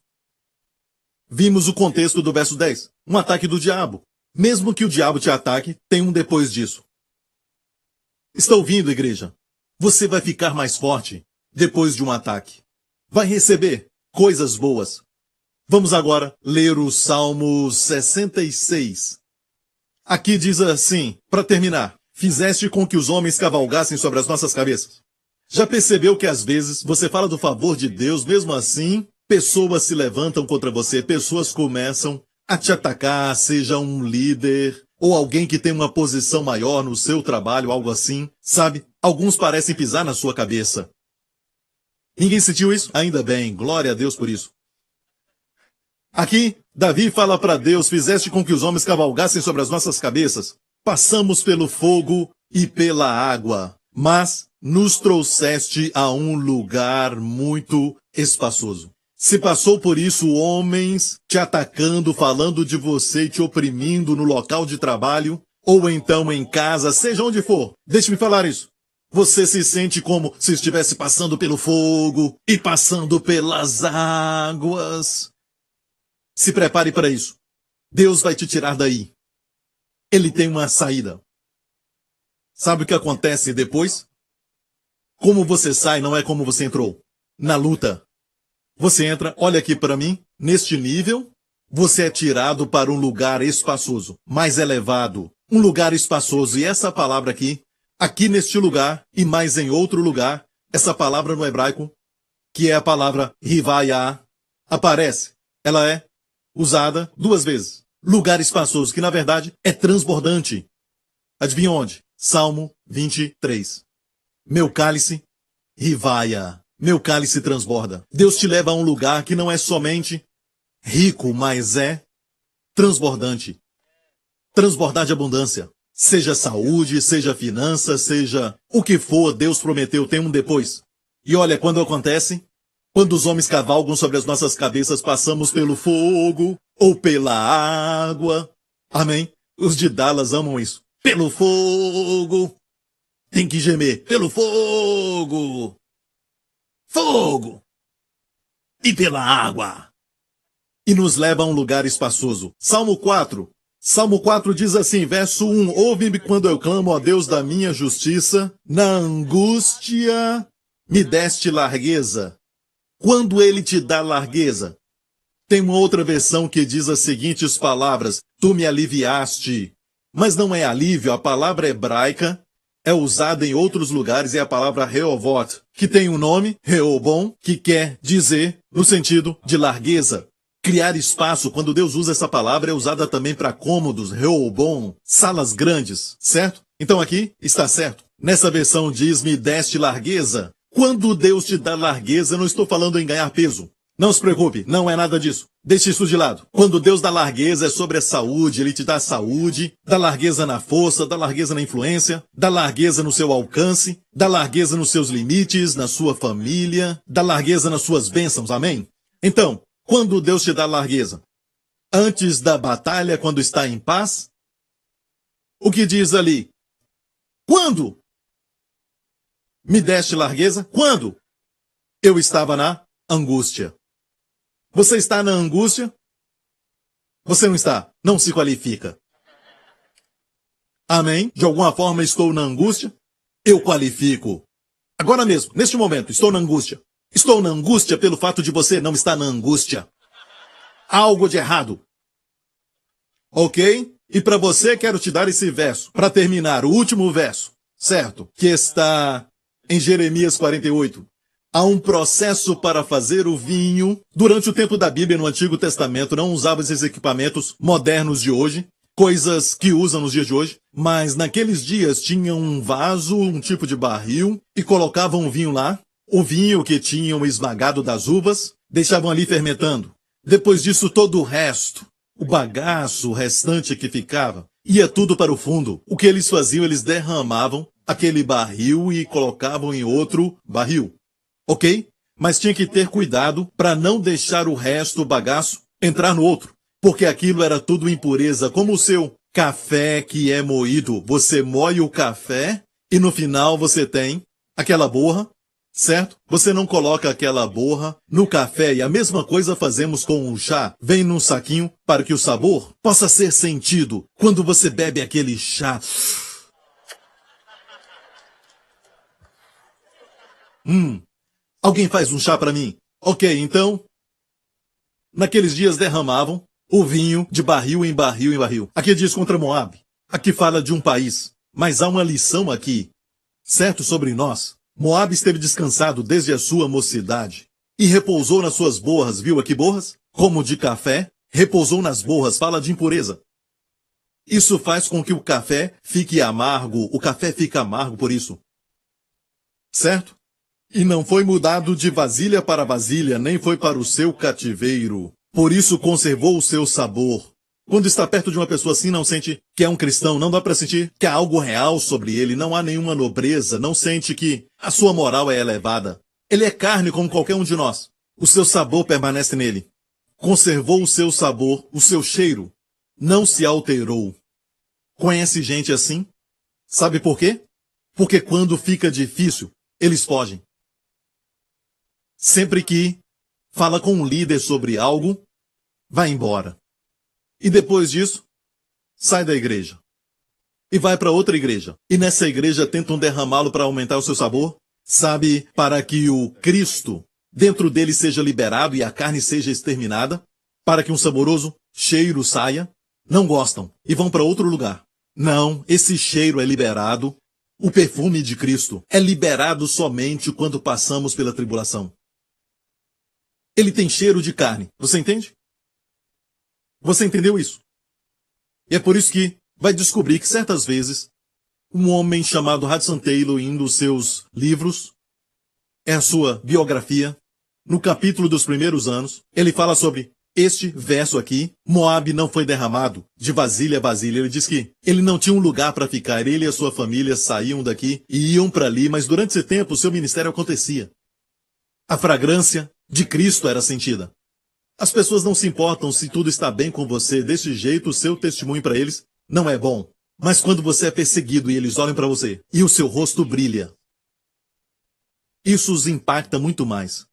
[SPEAKER 2] Vimos o contexto do verso 10. Um ataque do diabo. Mesmo que o diabo te ataque, tem um depois disso. Está ouvindo, igreja? Você vai ficar mais forte depois de um ataque. Vai receber coisas boas. Vamos agora ler o Salmo 66. Aqui diz assim, para terminar. Fizeste com que os homens cavalgassem sobre as nossas cabeças. Já percebeu que às vezes você fala do favor de Deus, mesmo assim, pessoas se levantam contra você, pessoas começam a te atacar, seja um líder ou alguém que tem uma posição maior no seu trabalho, algo assim, sabe? Alguns parecem pisar na sua cabeça. Ninguém sentiu isso? Ainda bem, glória a Deus por isso. Aqui, Davi fala para Deus, fizeste com que os homens cavalgassem sobre as nossas cabeças. Passamos pelo fogo e pela água, mas nos trouxeste a um lugar muito espaçoso. Se passou por isso homens te atacando, falando de você e te oprimindo no local de trabalho, ou então em casa, seja onde for, deixe-me falar isso. Você se sente como se estivesse passando pelo fogo e passando pelas águas. Se prepare para isso. Deus vai te tirar daí. Ele tem uma saída. Sabe o que acontece depois? Como você sai não é como você entrou. Na luta. Você entra, olha aqui para mim, neste nível, você é tirado para um lugar espaçoso, mais elevado. Um lugar espaçoso. E essa palavra aqui neste lugar e mais em outro lugar, essa palavra no hebraico, que é a palavra rivaya, aparece. Ela é usada 2 vezes. Lugar espaçoso, que na verdade é transbordante. Adivinha onde? Salmo 23. Meu cálice rivaya. Meu cálice transborda. Deus te leva a um lugar que não é somente rico, mas é transbordante. Transbordar de abundância. Seja saúde, seja finanças, seja o que for, Deus prometeu, tem um depois. E olha, quando acontece, quando os homens cavalgam sobre as nossas cabeças, passamos pelo fogo ou pela água. Amém? Os de Dallas amam isso. Pelo fogo. Tem que gemer. Pelo fogo. Fogo. E pela água. E nos leva a um lugar espaçoso. Salmo 4. Salmo 4 diz assim, verso 1. Ouve-me quando eu clamo, ó Deus da minha justiça. Na angústia me deste largueza. Quando ele te dá largueza. Tem uma outra versão que diz as seguintes palavras. Tu me aliviaste. Mas não é alívio, a palavra hebraica é usada em outros lugares, é a palavra Rehovot, que tem um nome, Reobom, que quer dizer, no sentido de largueza. Criar espaço, quando Deus usa essa palavra, é usada também para cômodos, Reobom, salas grandes, certo? Então aqui está certo. Nessa versão diz, me deste largueza. Quando Deus te dá largueza, eu não estou falando em ganhar peso. Não se preocupe, não é nada disso. Deixe isso de lado. Quando Deus dá largueza é sobre a saúde, Ele te dá saúde, dá largueza na força, dá largueza na influência, dá largueza no seu alcance, dá largueza nos seus limites, na sua família, dá largueza nas suas bênçãos, amém? Então, quando Deus te dá largueza? Antes da batalha, quando está em paz? O que diz ali? Quando? Me deste largueza? Quando? Eu estava na angústia. Você está na angústia? Você não está. Não se qualifica. Amém? De alguma forma estou na angústia? Eu qualifico. Agora mesmo, neste momento, estou na angústia. Estou na angústia pelo fato de você não estar na angústia. Há algo de errado. Ok? E para você quero te dar esse verso. Para terminar, o último verso. Certo? Que está em Jeremias 48. Há um processo para fazer o vinho. Durante o tempo da Bíblia, no Antigo Testamento, não usavam esses equipamentos modernos de hoje, coisas que usam nos dias de hoje, mas naqueles dias tinham um vaso, um tipo de barril, e colocavam o vinho lá, o vinho que tinham esmagado das uvas, deixavam ali fermentando. Depois disso, todo o resto, o bagaço, o restante que ficava, ia tudo para o fundo. O que eles faziam? Eles derramavam aquele barril e colocavam em outro barril. Ok? Mas tinha que ter cuidado para não deixar o resto, o bagaço, entrar no outro. Porque aquilo era tudo impureza, como o seu café que é moído. Você moe o café e no final você tem aquela borra, certo? Você não coloca aquela borra no café e a mesma coisa fazemos com o chá. Vem num saquinho para que o sabor possa ser sentido quando você bebe aquele chá. Alguém faz um chá para mim? Ok, então, naqueles dias derramavam o vinho de barril em barril em barril. Aqui diz contra Moab. Aqui fala de um país. Mas há uma lição aqui, certo, sobre nós. Moab esteve descansado desde a sua mocidade e repousou nas suas borras. Viu aqui borras? Como de café, repousou nas borras. Fala de impureza. Isso faz com que o café fique amargo. O café fica amargo por isso. Certo? E não foi mudado de vasilha para vasilha, nem foi para o seu cativeiro. Por isso conservou o seu sabor. Quando está perto de uma pessoa assim, não sente que é um cristão, não dá para sentir que há algo real sobre ele, não há nenhuma nobreza, não sente que a sua moral é elevada. Ele é carne como qualquer um de nós. O seu sabor permanece nele. Conservou o seu sabor, o seu cheiro. Não se alterou. Conhece gente assim? Sabe por quê? Porque quando fica difícil, eles fogem. Sempre que fala com um líder sobre algo, vai embora. E depois disso, sai da igreja. E vai para outra igreja. E nessa igreja tentam derramá-lo para aumentar o seu sabor. Sabe, para que o Cristo dentro dele seja liberado e a carne seja exterminada. Para que um saboroso cheiro saia. Não gostam e vão para outro lugar. Não, esse cheiro é liberado. O perfume de Cristo é liberado somente quando passamos pela tribulação. Ele tem cheiro de carne. Você entende? Você entendeu isso? E é por isso que vai descobrir que certas vezes um homem chamado Hudson Taylor, em um dos seus livros, é a sua biografia, no capítulo dos primeiros anos, ele fala sobre este verso aqui: Moabe não foi derramado de vasilha a vasilha. Ele diz que ele não tinha um lugar para ficar. Ele e a sua família saíam daqui e iam para ali, mas durante esse tempo o seu ministério acontecia. A fragrância de Cristo era sentida. As pessoas não se importam se tudo está bem com você. Desse jeito, o seu testemunho para eles não é bom. Mas quando você é perseguido e eles olham para você e o seu rosto brilha, isso os impacta muito mais.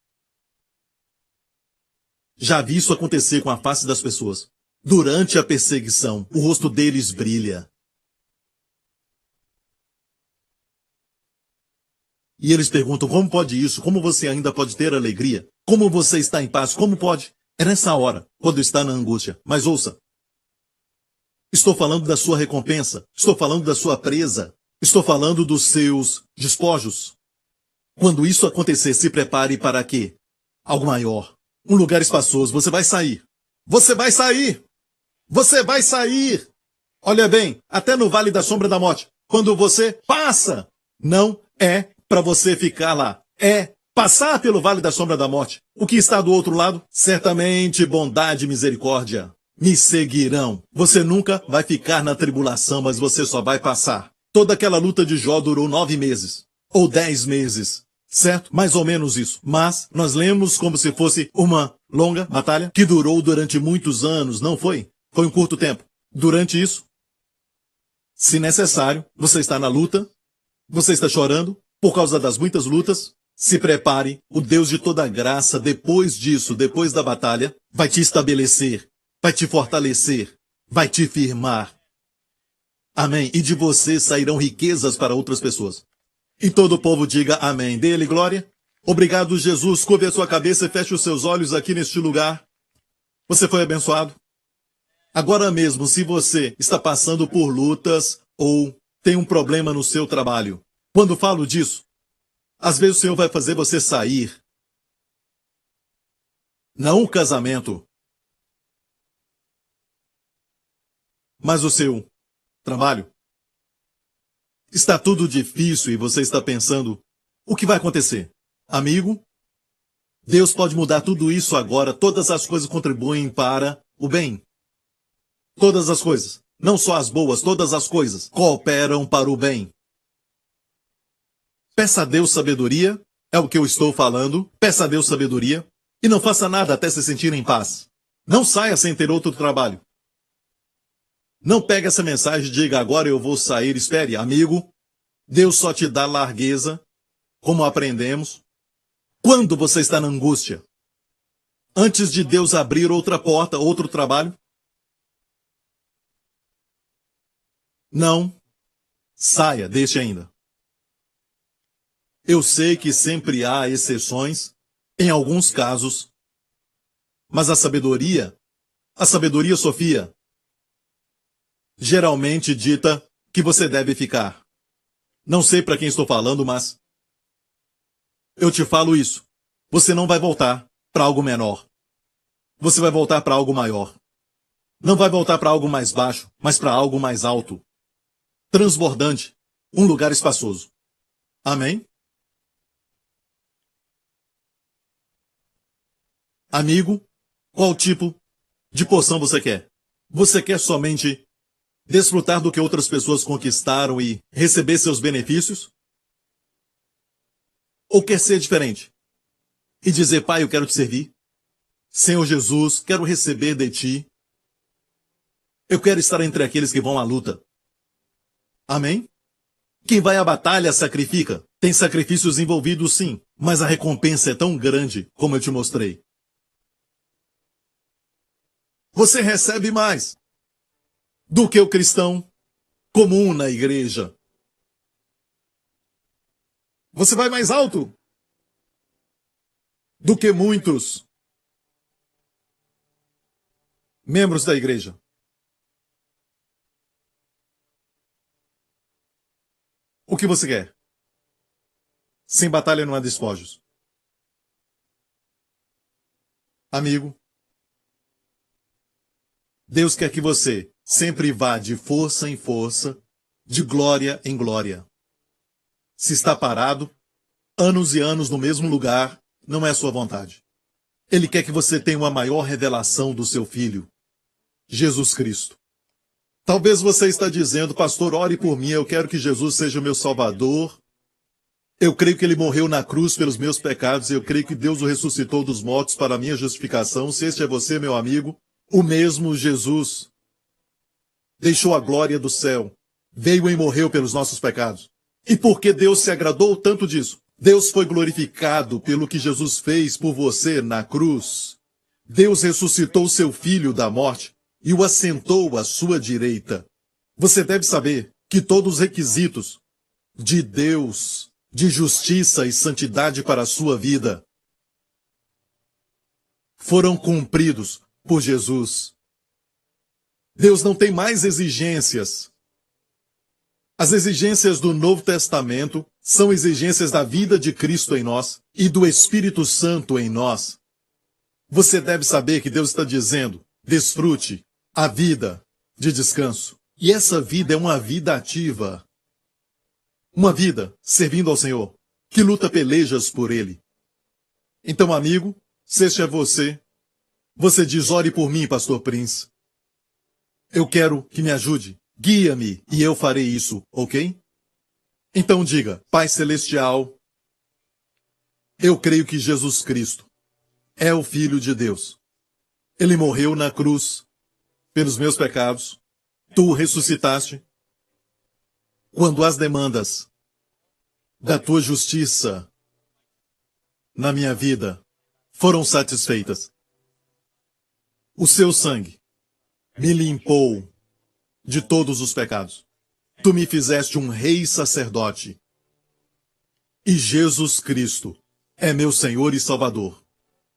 [SPEAKER 2] Já vi isso acontecer com a face das pessoas. Durante a perseguição, o rosto deles brilha. E eles perguntam: como pode isso? Como você ainda pode ter alegria? Como você está em paz? Como pode? É nessa hora, quando está na angústia. Mas ouça. Estou falando da sua recompensa. Estou falando da sua presa. Estou falando dos seus despojos. Quando isso acontecer, se prepare para quê? Algo maior. Um lugar espaçoso. Você vai sair. Você vai sair. Você vai sair. Olha bem, até no Vale da Sombra da Morte. Quando você passa, não é para você ficar lá. É passar pelo Vale da Sombra da Morte. O que está do outro lado? Certamente bondade e misericórdia me seguirão. Você nunca vai ficar na tribulação, mas você só vai passar. Toda aquela luta de Jó durou 9 meses. Ou 10 meses. Certo? Mais ou menos isso. Mas nós lemos como se fosse uma longa batalha que durou durante muitos anos, não foi? Foi um curto tempo. Durante isso, se necessário, você está na luta, você está chorando por causa das muitas lutas, se prepare. O Deus de toda graça, depois disso, depois da batalha, vai te estabelecer, vai te fortalecer, vai te firmar. Amém. E de você sairão riquezas para outras pessoas. E todo o povo diga amém. Dê-lhe glória. Obrigado, Jesus. Curve a sua cabeça e feche os seus olhos aqui neste lugar. Você foi abençoado? Agora mesmo, se você está passando por lutas ou tem um problema no seu trabalho, quando falo disso, às vezes o Senhor vai fazer você sair. Não o casamento, mas o seu trabalho. Está tudo difícil e você está pensando: o que vai acontecer? Amigo, Deus pode mudar tudo isso agora. Todas as coisas contribuem para o bem. Todas as coisas. Não só as boas, todas as coisas cooperam para o bem. Peça a Deus sabedoria, é o que eu estou falando. Peça a Deus sabedoria e não faça nada até se sentir em paz. Não saia sem ter outro trabalho. Não pegue essa mensagem e diga: agora eu vou sair. Espere, amigo. Deus só te dá largueza, como aprendemos, quando você está na angústia. Antes de Deus abrir outra porta, outro trabalho, não saia, deixe ainda. Eu sei que sempre há exceções, em alguns casos, mas a sabedoria Sofia, geralmente dita que você deve ficar. Não sei para quem estou falando, mas eu te falo isso. Você não vai voltar para algo menor. Você vai voltar para algo maior. Não vai voltar para algo mais baixo, mas para algo mais alto. Transbordante. Um lugar espaçoso. Amém? Amigo, qual tipo de porção você quer? Você quer somente desfrutar do que outras pessoas conquistaram e receber seus benefícios? Ou quer ser diferente? e dizer: Pai, eu quero te servir. Senhor Jesus, quero receber de ti. Eu quero estar entre aqueles que vão à luta. Amém? Quem vai à batalha sacrifica. Tem sacrifícios envolvidos, sim, mas a recompensa é tão grande, como eu te mostrei. Você recebe mais do que o cristão comum na igreja. Você vai mais alto do que muitos membros da igreja. O que você quer? Sem batalha não há despojos. Amigo, Deus quer que você sempre vá de força em força, de glória em glória. Se está parado, anos e anos no mesmo lugar, não é sua vontade. Ele quer que você tenha uma maior revelação do seu Filho, Jesus Cristo. Talvez você está dizendo: pastor, ore por mim, eu quero que Jesus seja o meu Salvador. Eu creio que ele morreu na cruz pelos meus pecados, eu creio que Deus o ressuscitou dos mortos para a minha justificação. Se este é você, meu amigo, o mesmo Jesus deixou a glória do céu, veio e morreu pelos nossos pecados. E porque Deus se agradou tanto disso, Deus foi glorificado pelo que Jesus fez por você na cruz. Deus ressuscitou seu Filho da morte e o assentou à sua direita. Você deve saber que todos os requisitos de Deus, de justiça e santidade para a sua vida, foram cumpridos por Jesus. Deus não tem mais exigências. As exigências do Novo Testamento são exigências da vida de Cristo em nós e do Espírito Santo em nós. Você deve saber que Deus está dizendo: desfrute a vida de descanso. E essa vida é uma vida ativa. Uma vida servindo ao Senhor, que luta pelejas por Ele. Então, amigo, se este é você, você diz: ore por mim, pastor Prince. Eu quero que me ajude. Guia-me e eu farei isso, ok? Então diga: Pai Celestial, eu creio que Jesus Cristo é o Filho de Deus. Ele morreu na cruz pelos meus pecados. Tu o ressuscitaste quando as demandas da tua justiça na minha vida foram satisfeitas. O seu sangue me limpou de todos os pecados. Tu me fizeste um rei sacerdote. E Jesus Cristo é meu Senhor e Salvador.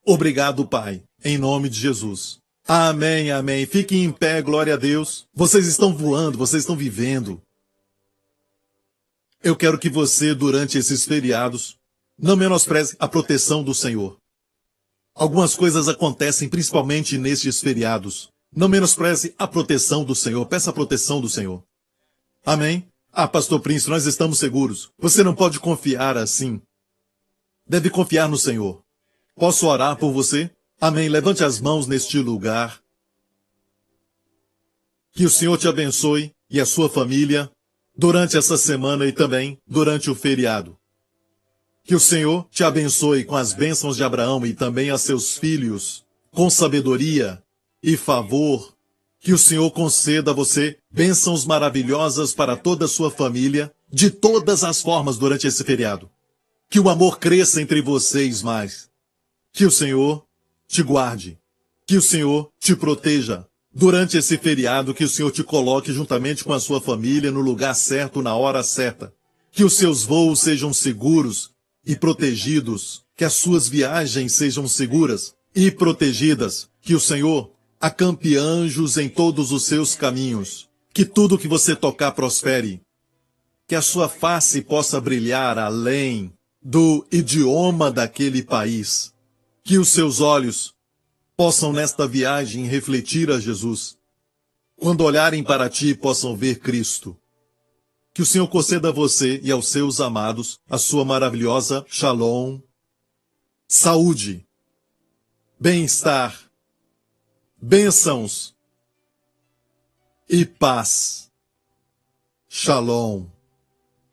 [SPEAKER 2] Obrigado, Pai, em nome de Jesus. Amém, amém. Fiquem em pé, glória a Deus. Vocês estão voando, vocês estão vivendo. Eu quero que você, durante esses feriados, não menospreze a proteção do Senhor. Algumas coisas acontecem principalmente nestes feriados. Não menospreze a proteção do Senhor. Peça a proteção do Senhor. Amém? Ah, pastor Prince, nós estamos seguros. Você não pode confiar assim. Deve confiar no Senhor. Posso orar por você? Amém. Levante as mãos neste lugar. Que o Senhor te abençoe e a sua família durante essa semana e também durante o feriado. Que o Senhor te abençoe com as bênçãos de Abraão e também a seus filhos, com sabedoria e favor. Que o Senhor conceda a você bênçãos maravilhosas para toda a sua família, de todas as formas durante esse feriado. Que o amor cresça entre vocês mais. Que o Senhor te guarde. Que o Senhor te proteja. Durante esse feriado, que o Senhor te coloque juntamente com a sua família no lugar certo, na hora certa. Que os seus voos sejam seguros e protegidos. Que as suas viagens sejam seguras e protegidas. Que o Senhor acampe anjos em todos os seus caminhos. Que tudo que você tocar prospere. Que a sua face possa brilhar além do idioma daquele país. Que os seus olhos possam nesta viagem refletir a Jesus. Quando olharem para ti, possam ver Cristo. Que o Senhor conceda a você e aos seus amados a sua maravilhosa Shalom, saúde, bem-estar, bênçãos e paz. Shalom.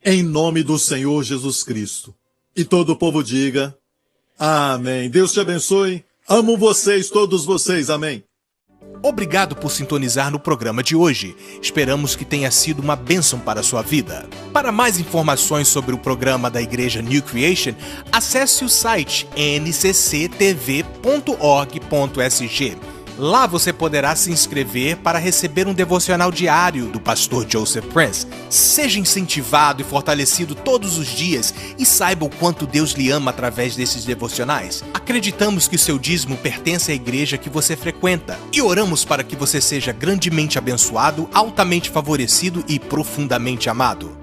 [SPEAKER 2] Em nome do Senhor Jesus Cristo. E todo o povo diga Amém. Deus te abençoe. Amo vocês, todos vocês. Amém.
[SPEAKER 1] Obrigado por sintonizar no programa de hoje. Esperamos que tenha sido uma bênção para a sua vida. Para mais informações sobre o programa da Igreja New Creation, acesse o site ncctv.org.sg. Lá você poderá se inscrever para receber um devocional diário do pastor Joseph Prince. Seja incentivado e fortalecido todos os dias e saiba o quanto Deus lhe ama através desses devocionais. Acreditamos que o seu dízimo pertence à igreja que você frequenta e oramos para que você seja grandemente abençoado, altamente favorecido e profundamente amado.